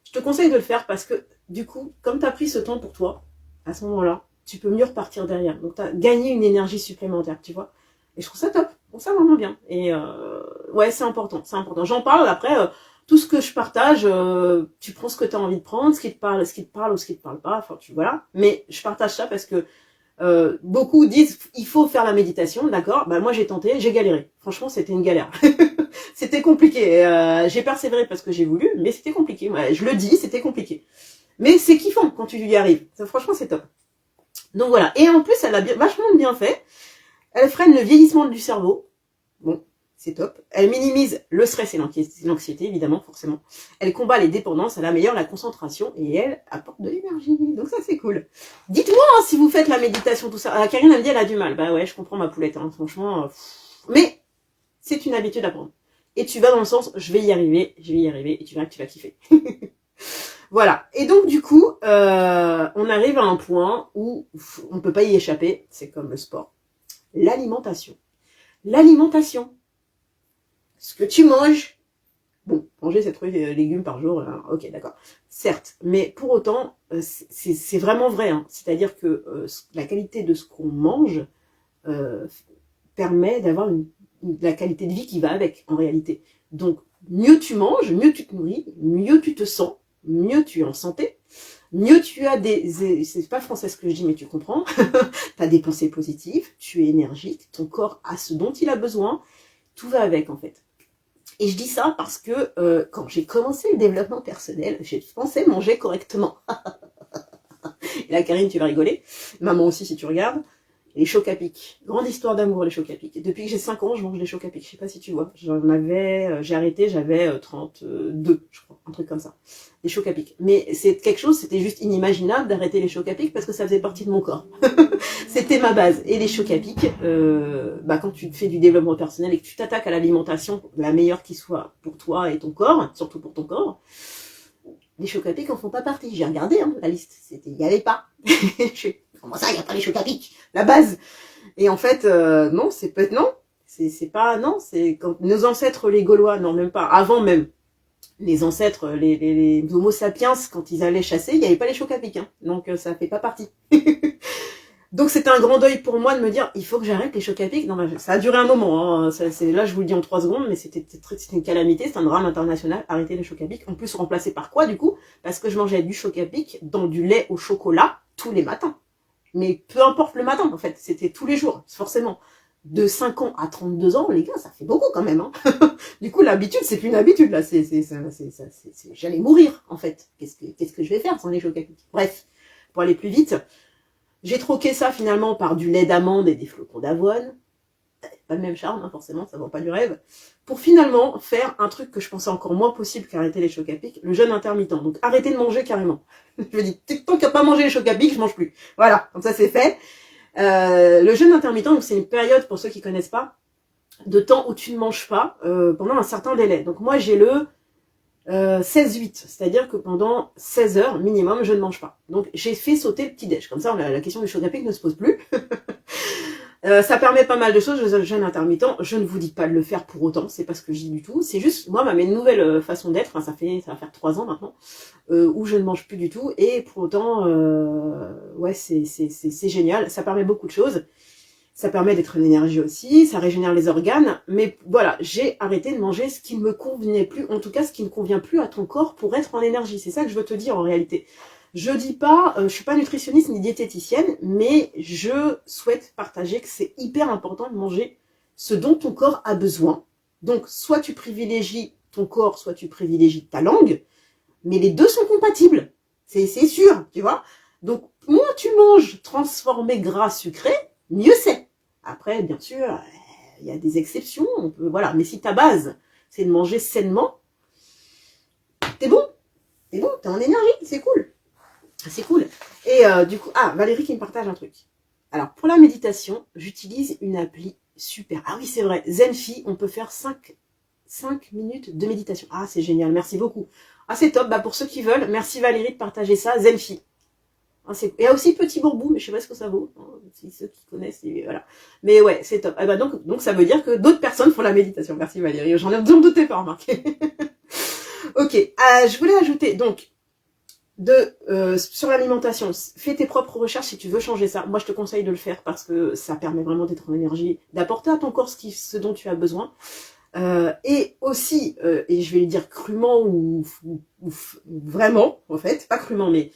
Je te conseille de le faire parce que, du coup, comme tu as pris ce temps pour toi, à ce moment-là, tu peux mieux repartir derrière. Donc, tu as gagné une énergie supplémentaire, tu vois. Et je trouve ça top. Je trouve ça vraiment bien. Et ouais, c'est important. C'est important. J'en parle après. Tout ce que je partage, tu prends ce que tu as envie de prendre, ce qui te parle ou ce qui te parle pas. Enfin, voilà. Mais je partage ça parce que beaucoup disent il faut faire la méditation, d'accord. Bah moi j'ai tenté, j'ai galéré. Franchement, c'était une galère. C'était compliqué. J'ai persévéré parce que j'ai voulu, mais c'était compliqué. Ouais, je le dis, c'était compliqué. Mais c'est kiffant quand tu y arrives. Ça, franchement, c'est top. Donc voilà. Et en plus, elle a vachement bien fait. Elle freine le vieillissement du cerveau. Bon, c'est top. Elle minimise le stress et l'anxiété, évidemment, forcément. Elle combat les dépendances, elle améliore la concentration et elle apporte de l'énergie. Donc ça, c'est cool. Dites-moi hein, si vous faites la méditation, tout ça. Ah, Karine, elle me dit, elle a du mal. Bah ouais, je comprends ma poulette, hein, franchement. Mais c'est une habitude à prendre. Et tu vas dans le sens, je vais y arriver, et tu verras que tu vas kiffer. Voilà. Et donc, du coup, on arrive à un point où on ne peut pas y échapper. C'est comme le sport. L'alimentation. L'alimentation. Ce que tu manges, bon, manger 7 fruits et légumes par jour, ok, d'accord, certes, mais pour autant, c'est vraiment vrai, hein. C'est-à-dire que la qualité de ce qu'on mange permet d'avoir la qualité de vie qui va avec, en réalité. Donc, mieux tu manges, mieux tu te nourris, mieux tu te sens, mieux tu es en santé, mieux tu as c'est pas français ce que je dis, mais tu comprends, tu as des pensées positives, tu es énergique, ton corps a ce dont il a besoin, tout va avec, en fait. Et je dis ça parce que quand j'ai commencé le développement personnel, j'ai pensé manger correctement. Et là, Karine, tu vas rigoler. Maman aussi, si tu regardes. Les chocs à pic. Grande histoire d'amour, les chocs à pic. Depuis que j'ai 5 ans, je mange des chocs à pic. Je sais pas si tu vois. J'ai arrêté, j'avais 32, je crois. Un truc comme ça. Des chocs à pic. Mais c'est quelque chose, c'était juste inimaginable d'arrêter les chocs à pic parce que ça faisait partie de mon corps. C'était ma base. Et les chocs à pic, quand tu fais du développement personnel et que tu t'attaques à l'alimentation, la meilleure qui soit pour toi et ton corps, surtout pour ton corps, les chocs à pic en font pas partie. J'ai regardé la liste. Il y avait pas. Comment ça, il n'y a pas les chocs à pic, la base. Et en fait, non, c'est pas, non, c'est quand nos ancêtres, les Gaulois, non, même pas, avant même, les ancêtres, les Homo sapiens, quand ils allaient chasser, il n'y avait pas les chocs à pic, hein. Donc ça fait pas partie. Donc c'était un grand deuil pour moi de me dire, il faut que j'arrête les chocs à pic. Non, ça a duré un moment, hein. Là je vous le dis en 3 secondes, mais c'était une calamité, c'est un drame international, arrêter les chocs à pic. En plus remplacé par quoi du coup? Parce que je mangeais du choc à pic dans du lait au chocolat tous les matins. Mais peu importe le matin, en fait, c'était tous les jours, forcément. De 5 ans à 32 ans, les gars, ça fait beaucoup quand même, hein. Du coup, l'habitude, c'est plus une habitude, là. J'allais mourir, en fait. Qu'est-ce que je vais faire sans les chocs à pic? Bref, pour aller plus vite, j'ai troqué ça finalement par du lait d'amande et des flocons d'avoine. Pas le même charme, hein, forcément, ça vend pas du rêve. Pour finalement faire un truc que je pensais encore moins possible qu'arrêter les chocs à pic, le jeûne intermittent. Donc arrêter de manger carrément. Je me dis, tant qu'il n'y a pas mangé les chocs à pic, je mange plus. Voilà, comme ça c'est fait. Le jeûne intermittent, donc c'est une période, pour ceux qui connaissent pas, de temps où tu ne manges pas pendant un certain délai. Donc moi j'ai le 16-8, c'est-à-dire que pendant 16 heures minimum, je ne mange pas. Donc j'ai fait sauter le petit-déj. Comme ça, la question du choc à pic ne se pose plus. Ça permet pas mal de choses, le jeûne intermittent. Je ne vous dis pas de le faire pour autant, c'est pas ce que je dis du tout. C'est juste, moi, ma nouvelle façon d'être, enfin, ça va faire 3 ans maintenant, où je ne mange plus du tout. Et pour autant, ouais, c'est génial. Ça permet beaucoup de choses. Ça permet d'être en énergie aussi, ça régénère les organes. Mais voilà, j'ai arrêté de manger ce qui ne me convenait plus, en tout cas ce qui ne convient plus à ton corps pour être en énergie. C'est ça que je veux te dire en réalité. Je dis pas, je suis pas nutritionniste ni diététicienne, mais je souhaite partager que c'est hyper important de manger ce dont ton corps a besoin. Donc, soit tu privilégies ton corps, soit tu privilégies ta langue, mais les deux sont compatibles. C'est sûr, tu vois. Donc, moins tu manges transformé gras sucré, mieux c'est. Après, bien sûr, il y a des exceptions, voilà. Mais si ta base, c'est de manger sainement, t'es bon, t'es en énergie, c'est cool. C'est cool. Et du coup, Valérie qui me partage un truc. Alors, pour la méditation, j'utilise une appli super. Ah oui, c'est vrai. Zenfi, on peut faire 5 minutes de méditation. Ah, c'est génial. Merci beaucoup. Ah, c'est top. Pour ceux qui veulent, merci Valérie de partager ça. Zenfi. Il y a aussi Petit Bourbou, mais je sais pas ce que ça vaut. Si ceux qui connaissent, voilà. Mais ouais, c'est top. Donc ça veut dire que d'autres personnes font la méditation. Merci Valérie. J'en doutais pas, remarqué. Ok. Je voulais ajouter, donc, sur l'alimentation, fais tes propres recherches si tu veux changer ça. Moi, je te conseille de le faire parce que ça permet vraiment d'être en énergie, d'apporter à ton corps ce dont tu as besoin. Et aussi, et je vais le dire crûment ou vraiment, en fait, pas crûment, mais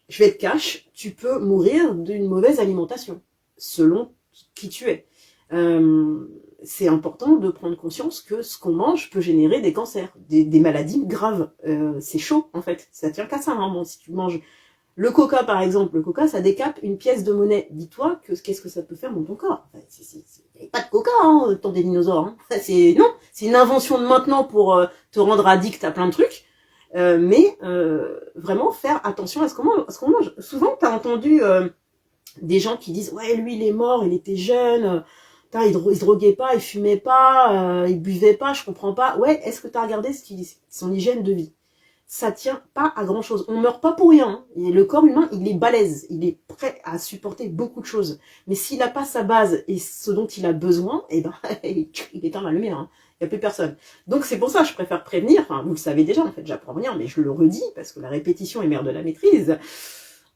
je vais être cash, tu peux mourir d'une mauvaise alimentation, selon qui tu es. C'est important de prendre conscience que ce qu'on mange peut générer des cancers, des maladies graves. C'est chaud, en fait. Ça tient qu'à ça, hein. Bon, si tu manges le coca, par exemple, le coca, ça décape une pièce de monnaie. Dis-toi qu'est-ce que ça peut faire dans ton corps. Il n'y avait pas de coca, hein, le temps des dinosaures. Hein. Non. c'est une invention de maintenant pour te rendre addict à plein de trucs. Mais vraiment faire attention à ce qu'on mange. Souvent, t'as entendu des gens qui disent ouais, lui il est mort, il était jeune, il se droguait pas, il fumait pas, il buvait pas, je comprends pas. Ouais, est-ce que t'as regardé son hygiène de vie? Ça tient pas à grand chose. On meurt pas pour rien. Hein. Et le corps humain, il est balèze, il est prêt à supporter beaucoup de choses. Mais s'il n'a pas sa base et ce dont il a besoin, eh ben il éteint la lumière. Hein. Il n'y a plus personne. Donc c'est pour ça que je préfère prévenir. Enfin, vous le savez déjà, en fait, j'apprends rien, mais je le redis parce que la répétition est mère de la maîtrise.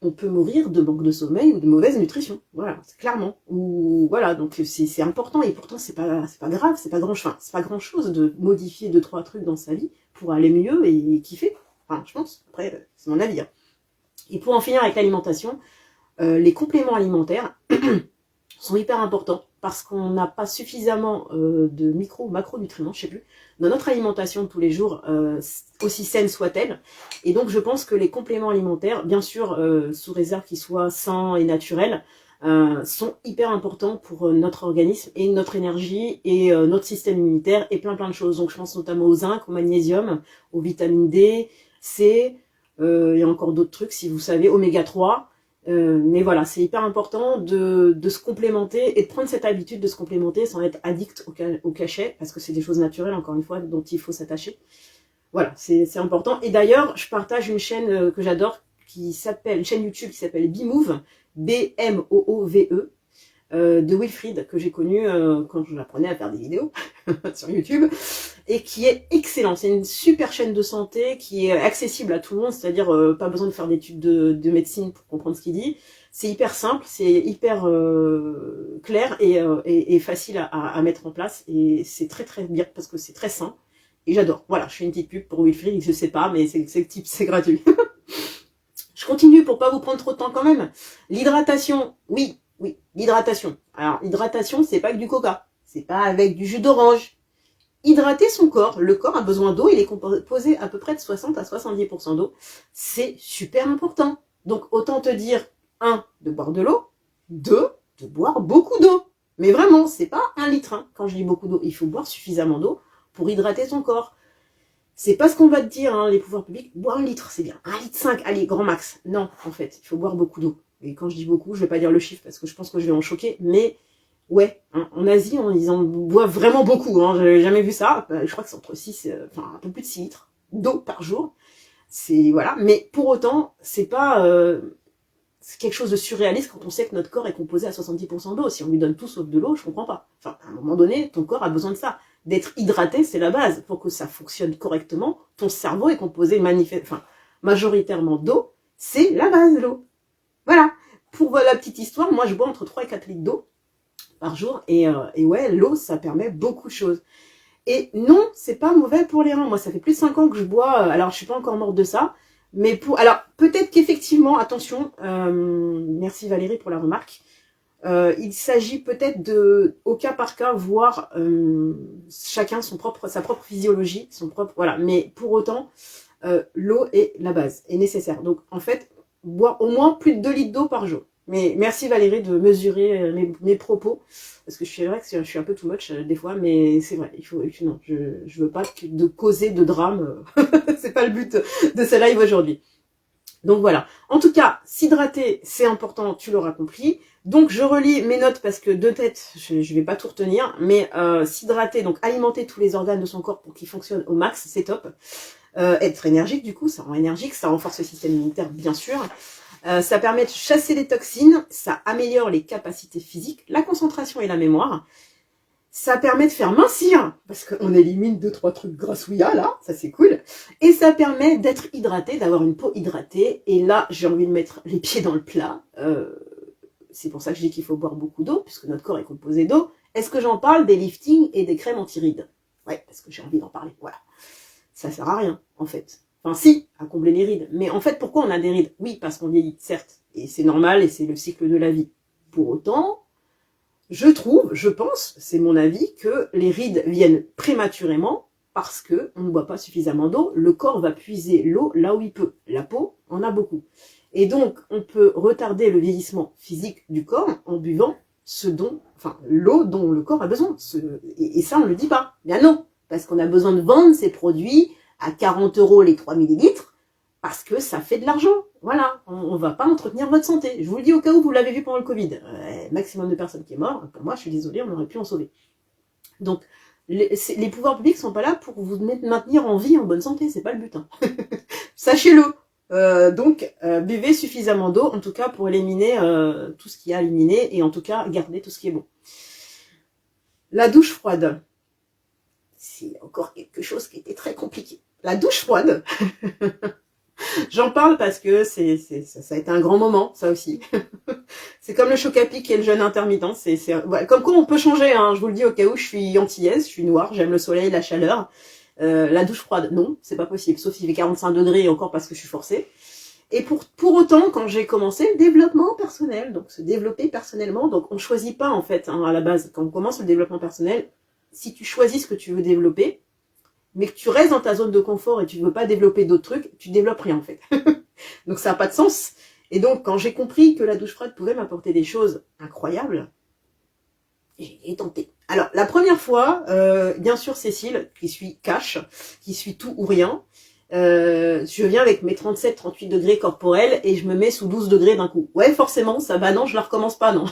On peut mourir de manque de sommeil ou de mauvaise nutrition. Voilà, c'est clairement. Ou voilà, donc c'est important et pourtant c'est pas grave, c'est pas grand chose de modifier 2-3 trucs dans sa vie pour aller mieux et kiffer. Enfin, je pense. Après, c'est mon avis. Hein. Et pour en finir avec l'alimentation, les compléments alimentaires sont hyper importants parce qu'on n'a pas suffisamment de micro ou macronutriments, je sais plus, dans notre alimentation de tous les jours, aussi saine soit-elle. Et donc je pense que les compléments alimentaires, bien sûr sous réserve qu'ils soient sains et naturels, sont hyper importants pour notre organisme et notre énergie et notre système immunitaire et plein de choses. Donc je pense notamment au zinc, au magnésium, aux vitamines D, C, il y a encore d'autres trucs si vous savez, oméga 3. Mais voilà, c'est hyper important de se complémenter et de prendre cette habitude de se complémenter sans être addict au cachet, parce que c'est des choses naturelles, encore une fois, dont il faut s'attacher. Voilà, c'est important. Et d'ailleurs, je partage une chaîne que j'adore, une chaîne YouTube qui s'appelle Bmove, B-M-O-O-V-E, de Wilfried, que j'ai connu quand j'apprenais à faire des vidéos sur YouTube, et qui est excellent. C'est une super chaîne de santé qui est accessible à tout le monde, c'est-à-dire pas besoin de faire d'études de médecine pour comprendre ce qu'il dit. C'est hyper simple, c'est hyper clair et facile à mettre en place, et c'est très bien parce que c'est très sain, et j'adore. Voilà, je fais une petite pub pour Wilfried, je sais pas, mais c'est gratuit. Je continue pour pas vous prendre trop de temps quand même. L'hydratation, oui, l'hydratation. Alors, l'hydratation, c'est pas que du coca. C'est pas avec du jus d'orange. Hydrater son corps. Le corps a besoin d'eau. Il est composé à peu près de 60 à 70% d'eau. C'est super important. Donc, autant te dire, 1, de boire de l'eau. 2, de boire beaucoup d'eau. Mais vraiment, c'est pas 1 litre. Hein. Quand je dis beaucoup d'eau, il faut boire suffisamment d'eau pour hydrater son corps. C'est pas ce qu'on va te dire, hein, les pouvoirs publics. Boire 1 litre, c'est bien. 1,5 litre, allez, grand max. Non, en fait, il faut boire beaucoup d'eau. Et quand je dis beaucoup, je vais pas dire le chiffre parce que je pense que je vais en choquer, mais ouais, hein, en Asie, ils en boivent vraiment beaucoup, hein, j'avais jamais vu ça. Je crois que c'est entre 6, un peu plus de 6 litres d'eau par jour. C'est, voilà, mais pour autant, c'est pas c'est quelque chose de surréaliste quand on sait que notre corps est composé à 70% d'eau. Si on lui donne tout sauf de l'eau, je comprends pas. Enfin, à un moment donné, ton corps a besoin de ça. D'être hydraté, c'est la base. Pour que ça fonctionne correctement, ton cerveau est composé majoritairement d'eau, c'est la base de l'eau. Voilà, pour la petite histoire, moi je bois entre 3 et 4 litres d'eau par jour, et ouais, l'eau ça permet beaucoup de choses. Et non, c'est pas mauvais pour les reins. Moi ça fait plus de 5 ans que je bois, alors je suis pas encore morte de ça, mais alors peut-être qu'effectivement, attention, merci Valérie pour la remarque, il s'agit peut-être au cas par cas, voir chacun sa propre physiologie, voilà, mais pour autant, l'eau est la base, est nécessaire. Donc en fait, boire au moins plus de 2 litres d'eau par jour. Mais merci Valérie de mesurer mes propos, parce que c'est vrai que je suis un peu too much des fois, mais c'est vrai, non, je veux pas de causer de drame, c'est pas le but de ce live aujourd'hui. Donc voilà, en tout cas, s'hydrater, c'est important, tu l'auras compris. Donc je relis mes notes parce que de tête, je vais pas tout retenir, mais s'hydrater, donc alimenter tous les organes de son corps pour qu'ils fonctionnent au max, c'est top. Être énergique, du coup, ça rend énergique, ça renforce le système immunitaire, bien sûr. Ça permet de chasser les toxines, ça améliore les capacités physiques, la concentration et la mémoire. Ça permet de faire mincir, parce qu'on élimine 2-3 trucs grassouillas, là, ça c'est cool. Et ça permet d'être hydraté, d'avoir une peau hydratée. Et là, j'ai envie de mettre les pieds dans le plat. C'est pour ça que je dis qu'il faut boire beaucoup d'eau, puisque notre corps est composé d'eau. Est-ce que j'en parle des liftings et des crèmes anti-rides? Ouais, parce que j'ai envie d'en parler, voilà. Ça sert à rien, en fait. Enfin, si, à combler les rides. Mais en fait, pourquoi on a des rides? Oui, parce qu'on vieillit, certes. Et c'est normal, et c'est le cycle de la vie. Pour autant, je pense, c'est mon avis, que les rides viennent prématurément parce que on ne boit pas suffisamment d'eau. Le corps va puiser l'eau là où il peut. La peau en a beaucoup. Et donc, on peut retarder le vieillissement physique du corps en buvant l'eau dont le corps a besoin. Et ça, on ne le dit pas. Bien non. parce qu'on a besoin de vendre ces produits à 40 € les 3 millilitres, parce que ça fait de l'argent. Voilà, on va pas entretenir votre santé. Je vous le dis au cas où vous l'avez vu pendant le Covid. Maximum de personnes qui est mort. Pour moi, je suis désolée, on aurait pu en sauver. Donc, les pouvoirs publics sont pas là pour vous maintenir en vie, en bonne santé. C'est pas le but. Hein. Sachez-le. Donc, buvez suffisamment d'eau, en tout cas pour éliminer tout ce qu'il y a à éliminer, et en tout cas garder tout ce qui est bon. La douche froide. C'est encore quelque chose qui était très compliqué. La douche froide. J'en parle parce que ça a été un grand moment, ça aussi. C'est comme le choc à pic et le jeûne intermittent. Ouais, comme quoi on peut changer, hein, je vous le dis au cas où je suis antillaise, je suis noire, j'aime le soleil, la chaleur. La douche froide, non, c'est pas possible, sauf s'il fait 45 degrés, encore parce que je suis forcée. Et pour autant, quand j'ai commencé le développement personnel, donc se développer personnellement, donc on choisit pas en fait, hein, à la base, quand on commence le développement personnel, si tu choisis ce que tu veux développer, mais que tu restes dans ta zone de confort et tu veux pas développer d'autres trucs, tu développes rien en fait. Donc ça n'a pas de sens. Et donc quand j'ai compris que la douche froide pouvait m'apporter des choses incroyables, j'ai tenté. Alors la première fois, bien sûr Cécile, qui suis cash, qui suis tout ou rien, je viens avec mes 37-38 degrés corporels et je me mets sous 12 degrés d'un coup. Ouais, forcément, ça, bah non, je la recommence pas, non.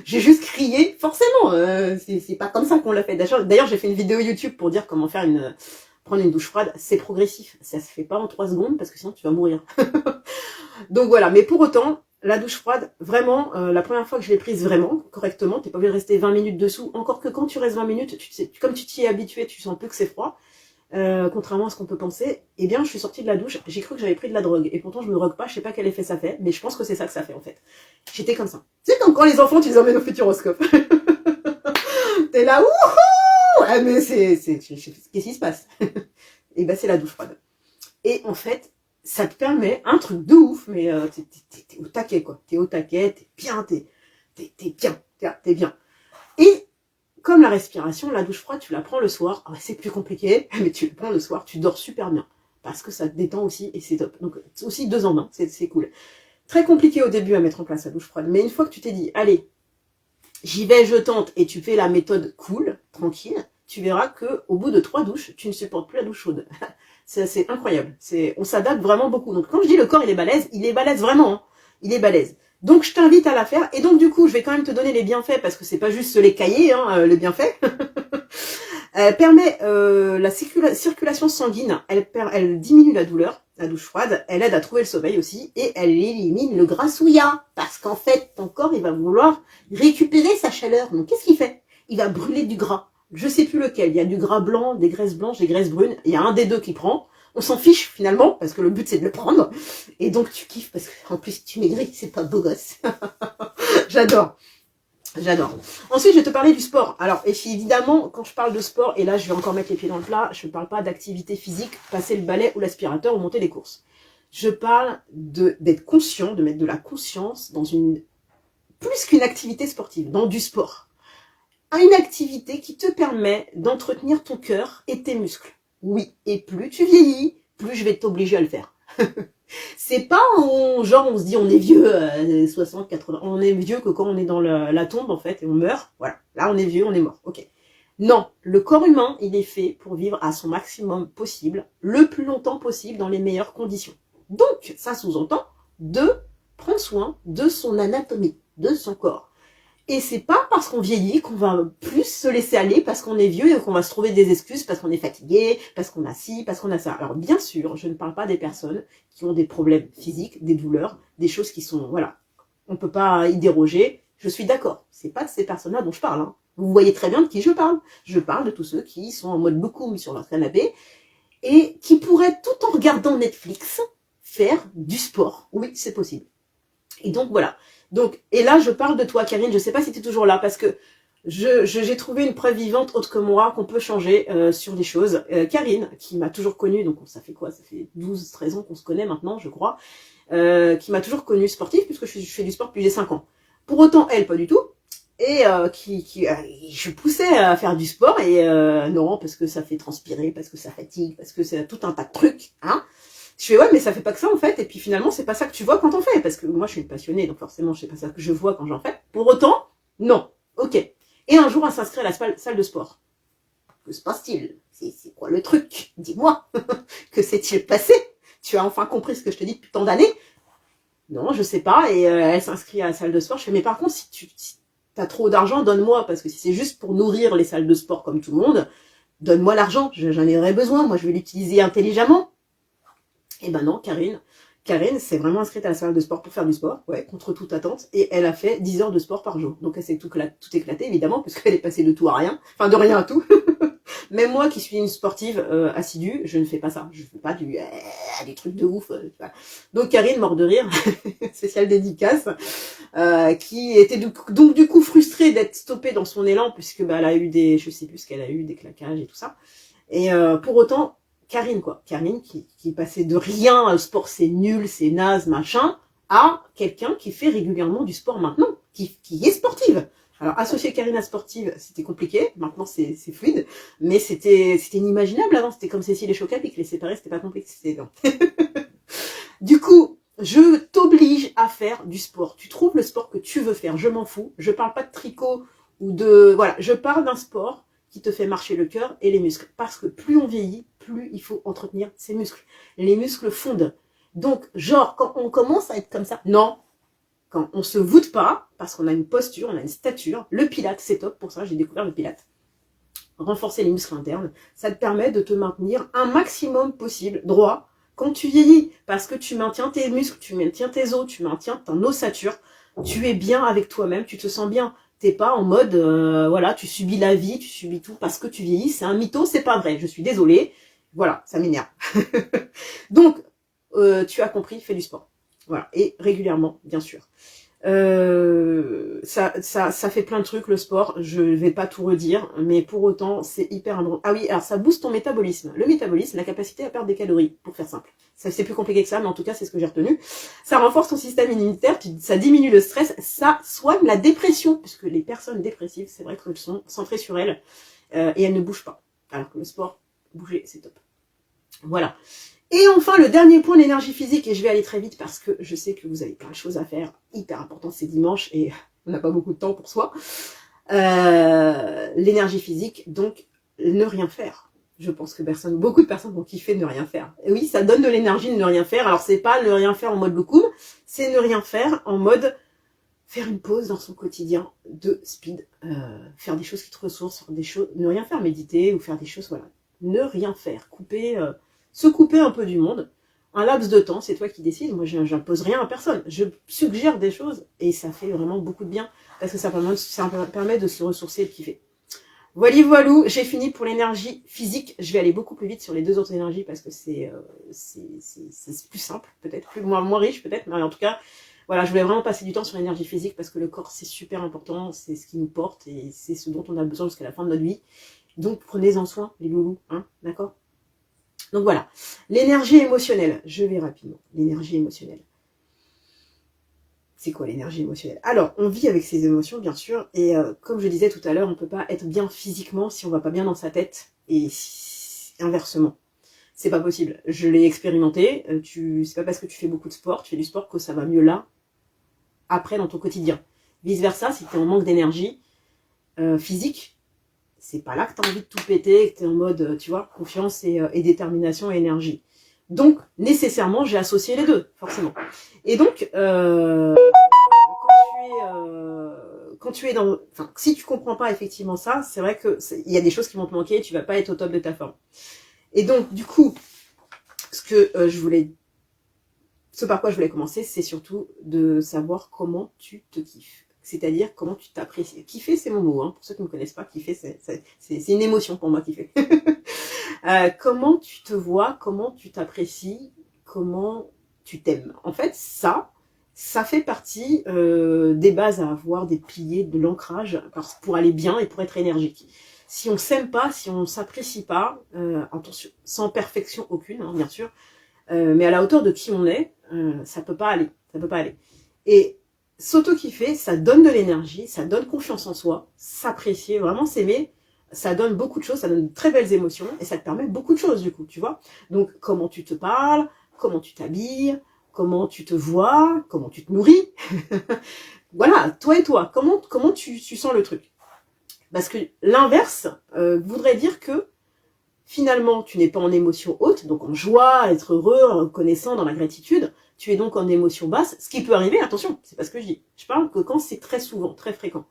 J'ai juste crié, forcément, c'est pas comme ça qu'on l'a fait. D'ailleurs, j'ai fait une vidéo YouTube pour dire comment prendre une douche froide. C'est progressif, ça se fait pas en 3 secondes parce que sinon tu vas mourir. Donc voilà, mais pour autant, la douche froide, vraiment, la première fois que je l'ai prise vraiment, correctement, t'es pas obligé de rester 20 minutes dessous, encore que quand tu restes 20 minutes, comme tu t'y es habitué, tu sens plus que c'est froid. Contrairement à ce qu'on peut penser, eh bien je suis sortie de la douche, j'ai cru que j'avais pris de la drogue, et pourtant je me drogue pas, je sais pas quel effet ça fait, mais je pense que c'est ça que ça fait en fait. J'étais comme ça. C'est comme quand les enfants tu les emmènes au futuroscope. T'es là, wouhou, ah mais qu'est-ce qui se passe? Et ben c'est la douche froide. Et en fait, ça te permet un truc de ouf, mais t'es au taquet quoi, t'es au taquet, t'es bien, t'es bien. Et comme la respiration, la douche froide, tu la prends le soir. Ah, c'est plus compliqué, mais tu le prends le soir, tu dors super bien. Parce que ça te détend aussi et c'est top. Donc, c'est aussi 2 en 1, c'est cool. Très compliqué au début à mettre en place la douche froide. Mais une fois que tu t'es dit, allez, j'y vais, je tente, et tu fais la méthode cool, tranquille, tu verras que au bout de 3 douches, tu ne supportes plus la douche chaude. C'est incroyable. On s'adapte vraiment beaucoup. Donc, quand je dis le corps, il est balèze vraiment. Hein. Il est balèze. Donc je t'invite à la faire, et donc du coup je vais quand même te donner les bienfaits, parce que c'est pas juste se les cailler, hein, les bienfaits. Elle permet la circulation sanguine, elle diminue la douleur, la douche froide, elle aide à trouver le sommeil aussi, et elle élimine le grassouillat, parce qu'en fait ton corps il va vouloir récupérer sa chaleur, donc qu'est-ce qu'il fait? Il va brûler du gras, je sais plus lequel, il y a du gras blanc, des graisses blanches, des graisses brunes, il y a un des deux qui prend. On s'en fiche finalement, parce que le but c'est de le prendre. Et donc tu kiffes, parce qu'en plus tu maigris, c'est pas beau gosse. J'adore. J'adore. Ensuite, je vais te parler du sport. Alors, évidemment, quand je parle de sport, et là je vais encore mettre les pieds dans le plat, je ne parle pas d'activité physique, passer le balai ou l'aspirateur ou monter les courses. Je parle d'être conscient, de mettre de la conscience dans plus qu'une activité sportive, dans du sport. Une activité qui te permet d'entretenir ton cœur et tes muscles. Oui, et plus tu vieillis, plus je vais t'obliger à le faire. C'est pas genre on se dit on est vieux, 60, 80, on est vieux que quand on est dans la tombe en fait et on meurt. Voilà, là on est vieux, on est mort. Ok. Non, le corps humain, il est fait pour vivre à son maximum possible, le plus longtemps possible, dans les meilleures conditions. Donc, ça sous-entend de prendre soin de son anatomie, de son corps. Et c'est pas parce qu'on vieillit qu'on va plus se laisser aller parce qu'on est vieux et qu'on va se trouver des excuses parce qu'on est fatigué, parce qu'on a ci, parce qu'on a ça. Alors bien sûr, je ne parle pas des personnes qui ont des problèmes physiques, des douleurs, des choses qui sont, voilà, on peut pas y déroger. Je suis d'accord, c'est pas de ces personnes-là dont je parle. Hein. Vous voyez très bien de qui je parle. Je parle de tous ceux qui sont en mode beaucoup sur leur canapé et qui pourraient, tout en regardant Netflix, faire du sport. Oui, c'est possible. Et donc voilà. Donc, et là, je parle de toi, Karine. Je sais pas si tu es toujours là parce que j'ai trouvé une preuve vivante autre que moi qu'on peut changer sur des choses. Karine, qui m'a toujours connue, donc ça fait quoi? Ça fait 12-13 ans qu'on se connaît maintenant, je crois. Qui m'a toujours connue sportive puisque je fais du sport depuis j'ai 5 ans. Pour autant, elle, pas du tout. Et je poussais à faire du sport et non, parce que ça fait transpirer, parce que ça fatigue, parce que c'est tout un tas de trucs, hein. Je fais ouais mais ça fait pas que ça en fait et puis finalement c'est pas ça que tu vois quand t'en fais parce que moi je suis une passionnée donc forcément c'est pas ça que je vois quand j'en fais. Pour autant, non, ok. Et un jour elle s'inscrit à la salle de sport. Que se passe-t-il? C'est quoi le truc? Dis-moi. Que s'est-il passé? Tu as enfin compris ce que je te dis depuis tant d'années? Non, je sais pas. Et elle s'inscrit à la salle de sport. Je fais, mais par contre, si tu as trop d'argent, donne-moi. Parce que si c'est juste pour nourrir les salles de sport comme tout le monde, donne-moi l'argent. J'en aurais besoin. Moi, je vais l'utiliser intelligemment. Eh ben non, Karine s'est vraiment inscrite à la salle de sport pour faire du sport, ouais, contre toute attente, et elle a fait 10 heures de sport par jour. Donc elle s'est tout éclatée, évidemment, puisqu'elle est passée de tout à rien, enfin de rien à tout. Même moi qui suis une sportive assidue, je ne fais pas ça. Je fais pas des trucs de ouf. Donc Karine, mort de rire, spéciale dédicace, qui était donc du coup frustrée d'être stoppée dans son élan, puisque bah, elle a eu je sais plus ce qu'elle a eu, des claquages et tout ça. Et pour autant, Karine qui passait de rien, le sport c'est nul, c'est naze, machin, à quelqu'un qui fait régulièrement du sport maintenant, qui est sportive. Alors associer Karine à sportive, c'était compliqué, maintenant c'est fluide, mais c'était inimaginable avant, c'était comme Cécile et Chocapic, les séparer c'était pas compliqué, non. Du coup, je t'oblige à faire du sport. Tu trouves le sport que tu veux faire, je m'en fous, je parle pas de tricot ou de... Voilà, je parle d'un sport qui te fait marcher le cœur et les muscles. Parce que plus on vieillit, plus il faut entretenir ses muscles. Les muscles fondent. Donc, genre, quand on commence à être comme ça, non. Quand on se voûte pas, parce qu'on a une posture, on a une stature, le pilate, c'est top. Pour ça, j'ai découvert le pilate. Renforcer les muscles internes, ça te permet de te maintenir un maximum possible droit quand tu vieillis. Parce que tu maintiens tes muscles, tu maintiens tes os, tu maintiens ton ossature. Tu es bien avec toi-même, tu te sens bien. T'es pas en mode, voilà, tu subis la vie, tu subis tout parce que tu vieillis. C'est un mytho, c'est pas vrai. Je suis désolée. Voilà, ça m'énerve. Donc, tu as compris, fais du sport. Voilà, et régulièrement, bien sûr. Ça fait plein de trucs, le sport. Je vais pas tout redire, mais pour autant, c'est hyper important. Ah oui, alors ça booste ton métabolisme. Le métabolisme, la capacité à perdre des calories, pour faire simple. C'est plus compliqué que ça, mais en tout cas, c'est ce que j'ai retenu. Ça renforce ton système immunitaire, ça diminue le stress, ça soigne la dépression, puisque les personnes dépressives, c'est vrai qu'elles sont centrées sur elles, et elles ne bougent pas. Alors que le sport, bouger, c'est top. Voilà. Et enfin, le dernier point, l'énergie physique, et je vais aller très vite parce que je sais que vous avez plein de choses à faire, hyper important, c'est dimanche et on n'a pas beaucoup de temps pour soi. L'énergie physique, donc ne rien faire. Je pense que beaucoup de personnes vont kiffer ne rien faire. Et oui, ça donne de l'énergie de ne rien faire. Alors c'est pas ne rien faire en mode loukoum, c'est ne rien faire en mode faire une pause dans son quotidien de speed, faire des choses qui te ressourcent, ne rien faire, méditer ou faire des choses, voilà. Ne rien faire, se couper un peu du monde, un laps de temps, c'est toi qui décides. Moi, j'impose rien à personne. Je suggère des choses et ça fait vraiment beaucoup de bien parce que ça permet de se ressourcer et de kiffer. Voilou, j'ai fini pour l'énergie physique. Je vais aller beaucoup plus vite sur les deux autres énergies parce que c'est plus simple, peut-être, moins riche peut-être, mais en tout cas, voilà, je voulais vraiment passer du temps sur l'énergie physique parce que le corps, c'est super important, c'est ce qui nous porte et c'est ce dont on a besoin jusqu'à la fin de notre vie. Donc, prenez-en soin, les loulous, hein, d'accord ? Donc voilà, l'énergie émotionnelle, je vais rapidement, l'énergie émotionnelle. C'est quoi l'énergie émotionnelle? Alors, on vit avec ses émotions, bien sûr, et comme je disais tout à l'heure, on ne peut pas être bien physiquement si on va pas bien dans sa tête, et inversement. C'est pas possible. Je l'ai expérimenté, c'est pas parce que tu fais beaucoup de sport, tu fais du sport que ça va mieux là, après dans ton quotidien. Vice versa, si tu es en manque d'énergie physique, c'est pas là que tu as envie de tout péter, que tu es en mode, tu vois, confiance et détermination et énergie. Donc, nécessairement, j'ai associé les deux, forcément. Et donc, quand tu es dans... Enfin, si tu comprends pas effectivement ça, c'est vrai que il y a des choses qui vont te manquer et tu vas pas être au top de ta forme. Et donc, du coup, ce par quoi je voulais commencer, c'est surtout de savoir comment tu te kiffes. C'est-à-dire comment tu t'apprécies. Kiffer, c'est mon mot, hein. Pour ceux qui ne me connaissent pas, kiffer, c'est une émotion pour moi, kiffer. Comment tu te vois, comment tu t'apprécies, comment tu t'aimes. En fait, ça fait partie des bases à avoir, des piliers, de l'ancrage pour aller bien et pour être énergique. Si on s'aime pas, si on s'apprécie pas, attention, sans perfection aucune, hein, bien sûr, mais à la hauteur de qui on est, ça peut pas aller. Ça peut pas aller. Et s'auto-kiffer, ça donne de l'énergie, ça donne confiance en soi, s'apprécier, vraiment s'aimer, ça donne beaucoup de choses, ça donne de très belles émotions et ça te permet beaucoup de choses du coup, tu vois. Donc comment tu te parles, comment tu t'habilles, comment tu te vois, comment tu te nourris. Voilà, toi et toi, comment tu sens le truc. Parce que l'inverse voudrait dire que finalement, tu n'es pas en émotion haute, donc en joie, être heureux, reconnaissant dans la gratitude, tu es donc en émotion basse, ce qui peut arriver, attention, c'est pas ce que je dis. Je parle que quand c'est très souvent, très fréquent.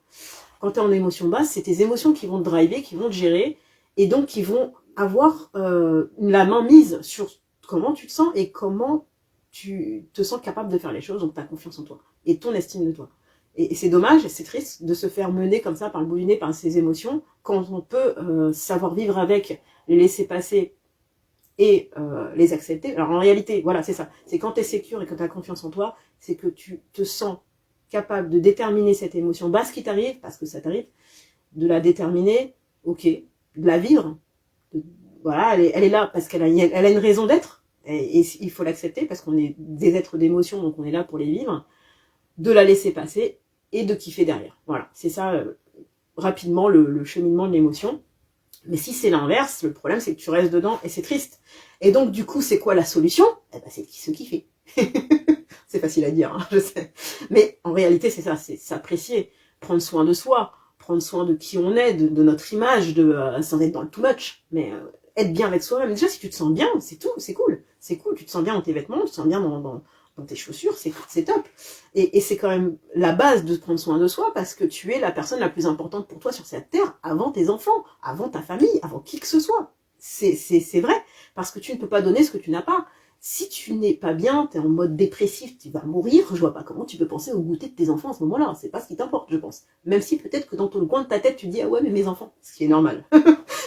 Quand tu es en émotion basse, c'est tes émotions qui vont te driver, qui vont te gérer, et donc qui vont avoir la main mise sur comment tu te sens et comment tu te sens capable de faire les choses, donc ta confiance en toi et ton estime de toi. Et c'est dommage, et c'est triste de se faire mener comme ça par le bout du nez, par ses émotions, quand on peut savoir vivre avec, les laisser passer et les accepter. Alors en réalité, voilà, c'est ça. C'est quand tu es sécure et que tu as confiance en toi, c'est que tu te sens capable de déterminer cette émotion basse qui t'arrive, parce que ça t'arrive, de la déterminer, ok, de la vivre. Voilà, elle est là parce qu'elle a une raison d'être, et il faut l'accepter parce qu'on est des êtres d'émotion, donc on est là pour les vivre, de la laisser passer et de kiffer derrière. Voilà, c'est ça rapidement le cheminement de l'émotion. Mais si c'est l'inverse, le problème c'est que tu restes dedans et c'est triste. Et donc du coup, c'est quoi la solution? Eh ben, c'est de se kiffer. C'est facile à dire, hein, je sais. Mais en réalité, c'est ça, c'est s'apprécier, prendre soin de soi, prendre soin de qui on est, de notre image, sans être dans le too much, mais être bien avec soi-même. Déjà, si tu te sens bien, c'est tout, c'est cool. C'est cool, tu te sens bien dans tes vêtements, tu te sens bien dans tes chaussures, c'est top. Et c'est quand même la base de prendre soin de soi, parce que tu es la personne la plus importante pour toi sur cette terre, avant tes enfants, avant ta famille, avant qui que ce soit. C'est vrai, parce que tu ne peux pas donner ce que tu n'as pas. Si tu n'es pas bien, tu es en mode dépressif, tu vas mourir, je vois pas comment tu peux penser au goûter de tes enfants à ce moment-là. C'est pas ce qui t'importe, je pense. Même si peut-être que dans le coin de ta tête, tu te dis, ah ouais, mais mes enfants, ce qui est normal.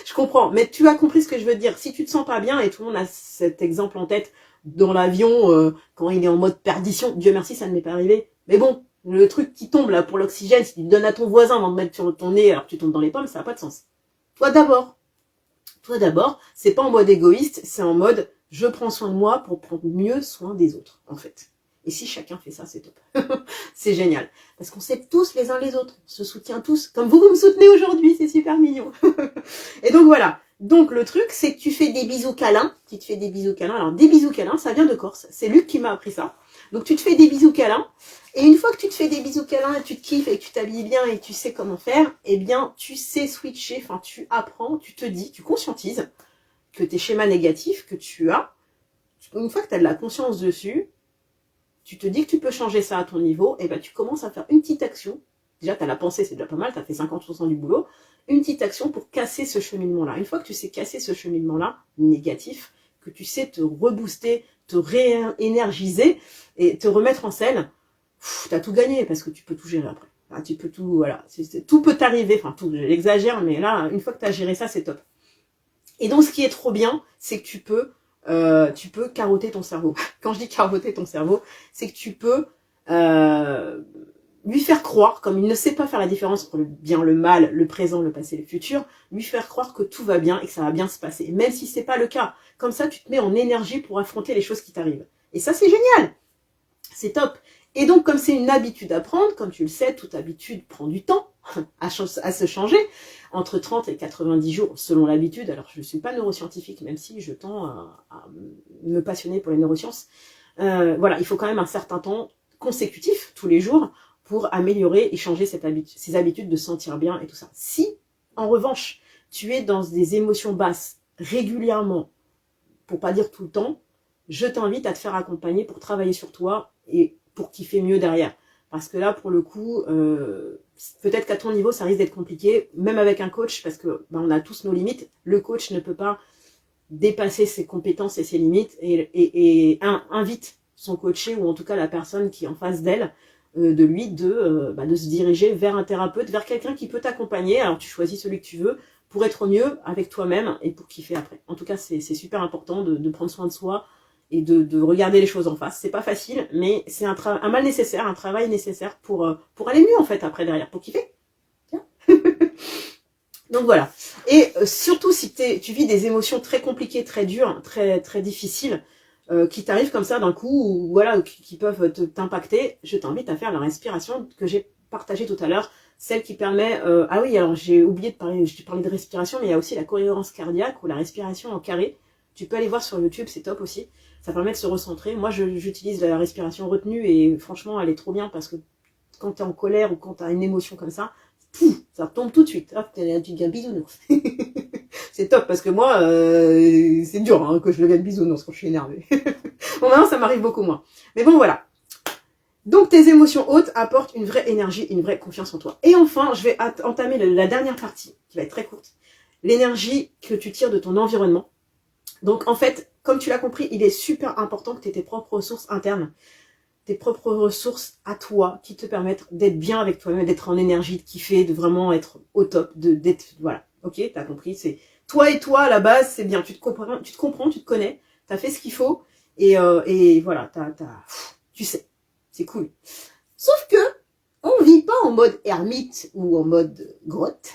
Je comprends, mais tu as compris ce que je veux dire. Si tu te sens pas bien, et tout le monde a cet exemple en tête, dans l'avion, quand il est en mode perdition, Dieu merci, ça ne m'est pas arrivé. Mais bon, le truc qui tombe là pour l'oxygène, si tu le donnes à ton voisin avant de mettre sur ton nez alors que tu tombes dans les pommes, ça n'a pas de sens. Toi d'abord, c'est pas en mode égoïste, c'est en mode je prends soin de moi pour prendre mieux soin des autres, en fait. Et si chacun fait ça, c'est top. C'est génial. Parce qu'on s'aide tous les uns les autres, on se soutient tous, comme vous me soutenez aujourd'hui, c'est super mignon. Et donc voilà. Donc le truc, c'est que tu fais des bisous câlins, tu te fais des bisous câlins. Alors des bisous câlins, ça vient de Corse, c'est Luc qui m'a appris ça. Donc tu te fais des bisous câlins, et une fois que tu te fais des bisous câlins et tu te kiffes et que tu t'habilles bien et que tu sais comment faire, eh bien tu sais switcher, enfin tu apprends, tu te dis, tu conscientises que tes schémas négatifs que tu as, une fois que tu as de la conscience dessus, tu te dis que tu peux changer ça à ton niveau, et ben tu commences à faire une petite action. Déjà, tu as la pensée, c'est déjà pas mal, tu as fait 50% du boulot. Une petite action pour casser ce cheminement-là. Une fois que tu sais casser ce cheminement-là, négatif, que tu sais te rebooster, te réénergiser et te remettre en selle, tu as tout gagné parce que tu peux tout gérer après. Enfin, tu peux tout, voilà, tout peut t'arriver, enfin tout, j'exagère, mais là, une fois que tu as géré ça, c'est top. Et donc, ce qui est trop bien, c'est que tu peux carotter ton cerveau. Quand je dis carotter ton cerveau, c'est que tu peux lui faire croire, comme il ne sait pas faire la différence entre le bien, le mal, le présent, le passé, le futur, lui faire croire que tout va bien et que ça va bien se passer, même si c'est pas le cas. Comme ça, tu te mets en énergie pour affronter les choses qui t'arrivent. Et ça, c'est génial. C'est top. Et donc, comme c'est une habitude à prendre, comme tu le sais, toute habitude prend du temps à se changer, entre 30 et 90 jours selon l'habitude. Alors, je ne suis pas neuroscientifique, même si je tends à me passionner pour les neurosciences. Voilà, il faut quand même un certain temps consécutif, tous les jours, pour améliorer et changer ces habitudes de se sentir bien et tout ça. Si, en revanche, tu es dans des émotions basses régulièrement, pour pas dire tout le temps, je t'invite à te faire accompagner pour travailler sur toi et pour kiffer mieux derrière. Parce que là, pour le coup, peut-être qu'à ton niveau, ça risque d'être compliqué, même avec un coach, parce que on a tous nos limites. Le coach ne peut pas dépasser ses compétences et ses limites et invite son coaché, ou en tout cas la personne qui est en face d'elle, de lui, de se diriger vers un thérapeute, vers quelqu'un qui peut t'accompagner. Alors tu choisis celui que tu veux pour être mieux avec toi-même et pour kiffer après. En tout cas, c'est super important de prendre soin de soi et de regarder les choses en face. C'est pas facile, mais c'est un mal nécessaire, un travail nécessaire pour aller mieux en fait après derrière, pour kiffer. Donc voilà. Et surtout si tu vis des émotions très compliquées, très dures, très très difficiles, qui t'arrivent comme ça d'un coup, ou voilà, qui peuvent t'impacter, je t'invite à faire la respiration que j'ai partagée tout à l'heure, celle qui permet... ah oui, alors j'ai oublié de parler, je t'ai parlé de respiration, mais il y a aussi la cohérence cardiaque ou la respiration en carré. Tu peux aller voir sur YouTube, c'est top aussi. Ça permet de se recentrer. Moi, j'utilise la respiration retenue et franchement, elle est trop bien parce que quand tu es en colère ou quand tu as une émotion comme ça, pouf, ça retombe tout de suite. Hop, tu deviens bisounours. C'est top parce que moi, c'est dur hein, que je devienne bisounours quand je suis énervée. Bon, maintenant, ça m'arrive beaucoup moins. Mais bon, voilà. Donc, tes émotions hautes apportent une vraie énergie, une vraie confiance en toi. Et enfin, je vais entamer la dernière partie, qui va être très courte. L'énergie que tu tires de ton environnement. Donc, en fait, comme tu l'as compris, il est super important que tu aies tes propres ressources internes, tes propres ressources à toi, qui te permettent d'être bien avec toi-même, d'être en énergie, de kiffer, de vraiment être au top, d'être, voilà. Ok, t'as compris, c'est toi et toi, à la base, c'est bien. Tu te comprends, tu te connais, t'as fait ce qu'il faut, et voilà, tu sais. C'est cool. Sauf que, on vit pas en mode ermite ou en mode grotte.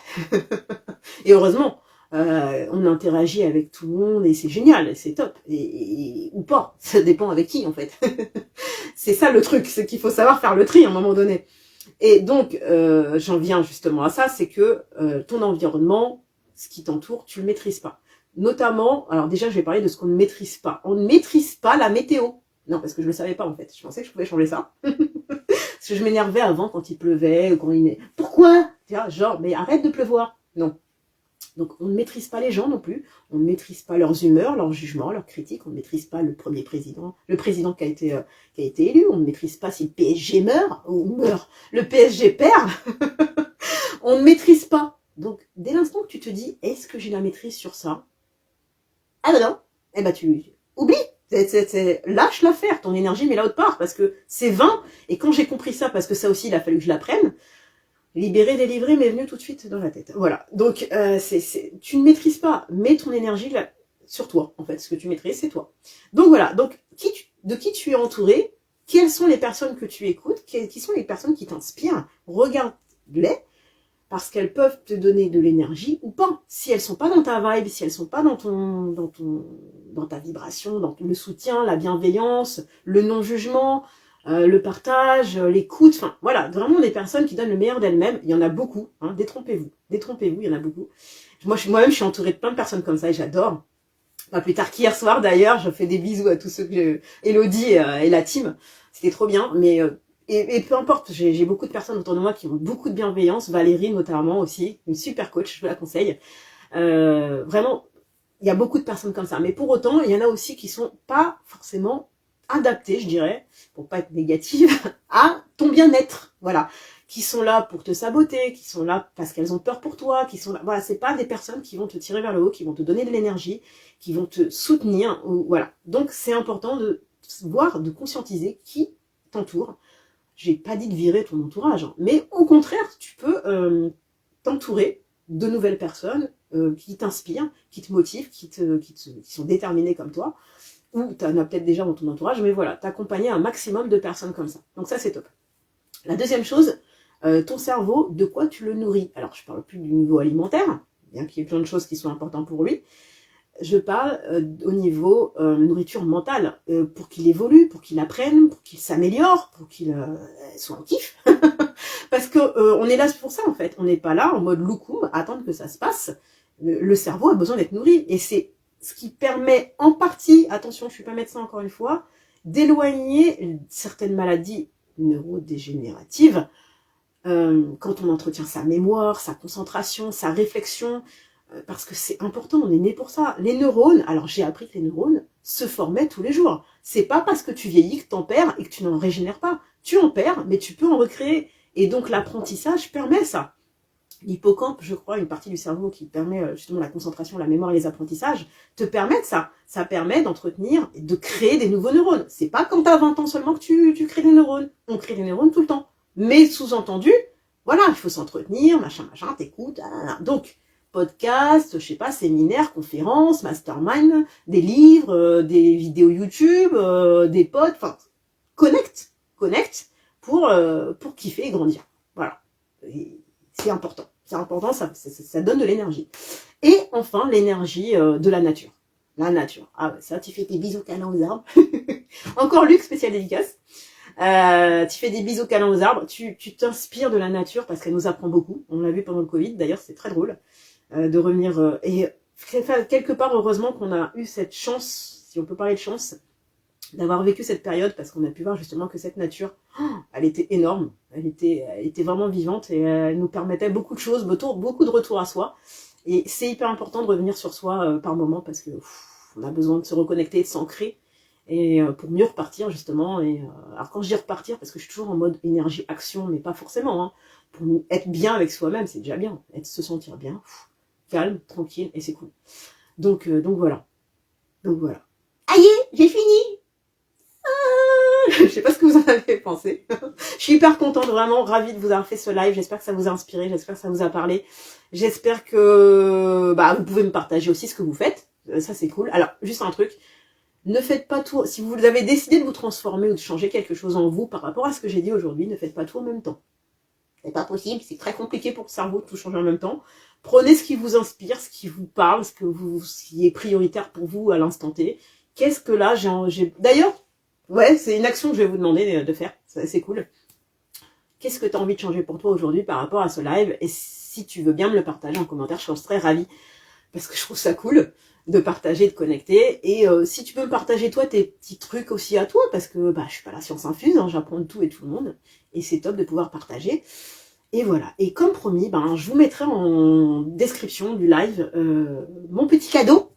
Et heureusement, on interagit avec tout le monde et c'est génial, c'est top. Ou pas, ça dépend avec qui en fait. C'est ça le truc, c'est qu'il faut savoir faire le tri à un moment donné. Et donc, j'en viens justement à ça, c'est que ton environnement, ce qui t'entoure, tu le maîtrises pas. Notamment, alors déjà je vais parler de ce qu'on ne maîtrise pas. On ne maîtrise pas la météo. Non, parce que je le savais pas en fait. Je pensais que je pouvais changer ça. Parce que je m'énervais avant quand il pleuvait ou quand il... Pourquoi? Tu vois, genre, mais arrête de pleuvoir. Non. Donc on ne maîtrise pas les gens non plus. On ne maîtrise pas leurs humeurs, leurs jugements, leurs critiques. On ne maîtrise pas le premier président, le président qui a été élu. On ne maîtrise pas si le PSG meurt ou meurt. Le PSG perd. On ne maîtrise pas. Donc dès l'instant que tu te dis, est-ce que j'ai la maîtrise sur ça? Ah ben non. Eh ben tu oublies. Lâche l'affaire, ton énergie mets-la autre part, parce que c'est vain, et quand j'ai compris ça, parce que ça aussi il a fallu que je l'apprenne, libérer, délivrer m'est venu tout de suite dans la tête. Voilà, donc tu ne maîtrises pas, mets ton énergie là, sur toi, en fait, ce que tu maîtrises c'est toi. Donc voilà, donc de qui tu es entouré, quelles sont les personnes que tu écoutes, qui sont les personnes qui t'inspirent, regarde-les, parce qu'elles peuvent te donner de l'énergie ou pas. Si elles sont pas dans ta vibe, si elles sont pas dans ta vibration, dans le soutien, la bienveillance, le non-jugement, le partage, l'écoute, enfin voilà, vraiment des personnes qui donnent le meilleur d'elles-mêmes. Il y en a beaucoup, hein, détrompez-vous, il y en a beaucoup. Moi-même, je suis entourée de plein de personnes comme ça et j'adore. Pas plus tard qu'hier soir d'ailleurs, je fais des bisous à tous ceux que Elodie et la team. C'était trop bien, mais et peu importe, j'ai beaucoup de personnes autour de moi qui ont beaucoup de bienveillance, Valérie notamment aussi, une super coach, je vous la conseille. Vraiment, il y a beaucoup de personnes comme ça, mais pour autant, il y en a aussi qui sont pas forcément adaptées, je dirais, pour pas être négative, à ton bien-être, voilà, qui sont là pour te saboter, qui sont là parce qu'elles ont peur pour toi, qui sont là, voilà, c'est pas des personnes qui vont te tirer vers le haut, qui vont te donner de l'énergie, qui vont te soutenir, ou, voilà. Donc c'est important de voir, de conscientiser qui t'entoure. J'ai pas dit de virer ton entourage, hein, mais au contraire, tu peux t'entourer de nouvelles personnes qui t'inspirent, qui te motivent, qui sont déterminées comme toi, ou tu en as peut-être déjà dans ton entourage, mais voilà, t'accompagner un maximum de personnes comme ça. Donc ça, c'est top. La deuxième chose, ton cerveau, de quoi tu le nourris? Alors, je parle plus du niveau alimentaire, bien qu'il y ait plein de choses qui sont importantes pour lui. Je parle au niveau nourriture mentale, pour qu'il évolue, pour qu'il apprenne, pour qu'il s'améliore, pour qu'il soit en kiff. Parce que on est là pour ça en fait. On n'est pas là en mode loukoum, à attendre que ça se passe. Le cerveau a besoin d'être nourri. Et c'est ce qui permet en partie, attention, je suis pas médecin encore une fois, d'éloigner certaines maladies neurodégénératives quand on entretient sa mémoire, sa concentration, sa réflexion, parce que c'est important, on est né pour ça. Les neurones, alors j'ai appris que les neurones se formaient tous les jours. C'est pas parce que tu vieillis que t'en perds et que tu n'en régénères pas. Tu en perds, mais tu peux en recréer. Et donc l'apprentissage permet ça. L'hippocampe, je crois, une partie du cerveau qui permet justement la concentration, la mémoire et les apprentissages, te permettent ça. Ça permet d'entretenir et de créer des nouveaux neurones. C'est pas quand t'as 20 ans seulement que tu crées des neurones. On crée des neurones tout le temps. Mais sous-entendu, voilà, il faut s'entretenir, machin, t'écoutes. Donc, podcast, je sais pas, séminaires, conférences, mastermind, des livres, des vidéos YouTube, des potes, enfin, connecte pour kiffer et grandir. Voilà. C'est important. C'est important, ça donne de l'énergie. Et enfin, l'énergie de la nature. La nature. Ah ouais, ça, tu fais tes bisous câlins aux arbres. Encore Luc, spécial dédicace. Tu fais des bisous câlins aux arbres. Tu t'inspires de la nature parce qu'elle nous apprend beaucoup. On l'a vu pendant le Covid. D'ailleurs, c'est très drôle de revenir. Et quelque part, heureusement qu'on a eu cette chance, si on peut parler de chance, d'avoir vécu cette période parce qu'on a pu voir justement que cette nature, elle était énorme. Elle était vraiment vivante et elle nous permettait beaucoup de choses, beaucoup de retours à soi. Et c'est hyper important de revenir sur soi par moment parce que on a besoin de se reconnecter, de s'ancrer et pour mieux repartir justement. Et alors quand je dis repartir, parce que je suis toujours en mode énergie action, mais pas forcément. Hein, pour être bien avec soi-même, c'est déjà bien. Se sentir bien, calme, tranquille et c'est cool. Donc voilà. Donc voilà. Aïe, j'ai fini. Je sais pas ce que vous en avez pensé. Je suis hyper contente, vraiment ravie de vous avoir fait ce live. J'espère que ça vous a inspiré, j'espère que ça vous a parlé. J'espère que vous pouvez me partager aussi ce que vous faites. Ça c'est cool. Alors, juste un truc. Ne faites pas tout. Si vous avez décidé de vous transformer ou de changer quelque chose en vous par rapport à ce que j'ai dit aujourd'hui, ne faites pas tout en même temps. C'est pas possible, c'est très compliqué pour le cerveau de tout changer en même temps. Prenez ce qui vous inspire, ce qui vous parle, ce qui est prioritaire pour vous à l'instant T. Qu'est-ce que là j'ai... D'ailleurs, ouais, c'est une action que je vais vous demander de faire, c'est cool. Qu'est-ce que tu as envie de changer pour toi aujourd'hui par rapport à ce live? Et si tu veux bien me le partager en commentaire, je serais très ravie. Parce que je trouve ça cool de partager, de connecter. Et si tu peux me partager toi tes petits trucs aussi à toi, parce que je suis pas la science infuse, hein, j'apprends de tout et tout le monde. Et c'est top de pouvoir partager. Et voilà. Et comme promis, je vous mettrai en description du live mon petit cadeau.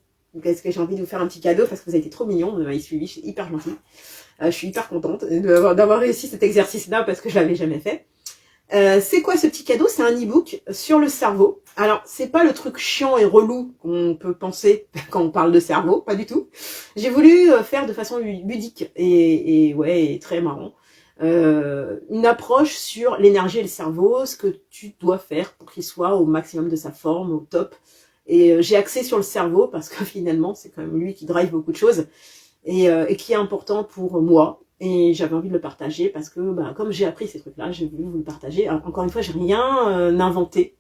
Parce que j'ai envie de vous faire un petit cadeau parce que vous avez été trop mignons, vous m'avez suivi, c'est hyper gentil. Je suis hyper contente d'avoir réussi cet exercice-là parce que je l'avais jamais fait. C'est quoi ce petit cadeau? C'est un e-book sur le cerveau. Alors, c'est pas le truc chiant et relou qu'on peut penser quand on parle de cerveau, pas du tout. J'ai voulu faire de façon ludique et très marrant. Une approche sur l'énergie et le cerveau, ce que tu dois faire pour qu'il soit au maximum de sa forme, au top. Et j'ai axé sur le cerveau parce que finalement, c'est quand même lui qui drive beaucoup de choses et qui est important pour moi. Et j'avais envie de le partager parce que comme j'ai appris ces trucs-là, j'ai voulu vous le partager. Alors, encore une fois, j'ai rien inventé,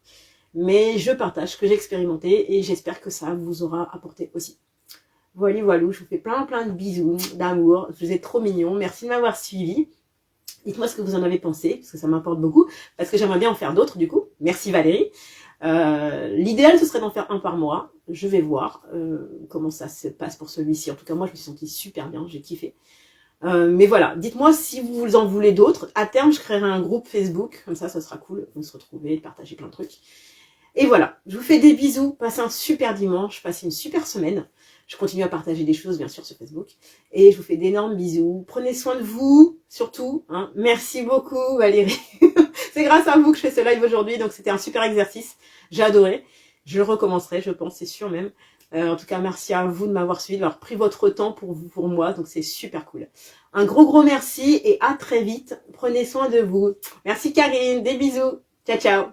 mais je partage ce que j'ai expérimenté et j'espère que ça vous aura apporté aussi. Voilà, je vous fais plein de bisous, d'amour. Vous êtes trop mignons. Merci de m'avoir suivi. Dites-moi ce que vous en avez pensé, parce que ça m'importe beaucoup, parce que j'aimerais bien en faire d'autres du coup. Merci Valérie. L'idéal ce serait d'en faire un par mois. Je vais voir comment ça se passe pour celui-ci. En tout cas, moi je me suis sentie super bien, j'ai kiffé. Mais voilà, dites-moi si vous en voulez d'autres. À terme, je créerai un groupe Facebook, comme ça sera cool de se retrouver, de partager plein de trucs. Et voilà, je vous fais des bisous, passez un super dimanche, passez une super semaine. Je continue à partager des choses, bien sûr, sur Facebook. Et je vous fais d'énormes bisous. Prenez soin de vous, surtout. Hein. Merci beaucoup, Valérie. C'est grâce à vous que je fais ce live aujourd'hui, donc c'était un super exercice. J'ai adoré. Je le recommencerai, je pense, c'est sûr même. En tout cas, merci à vous de m'avoir suivi, d'avoir pris votre temps pour moi, donc c'est super cool. Un gros merci et à très vite. Prenez soin de vous. Merci Karine, des bisous. Ciao, ciao.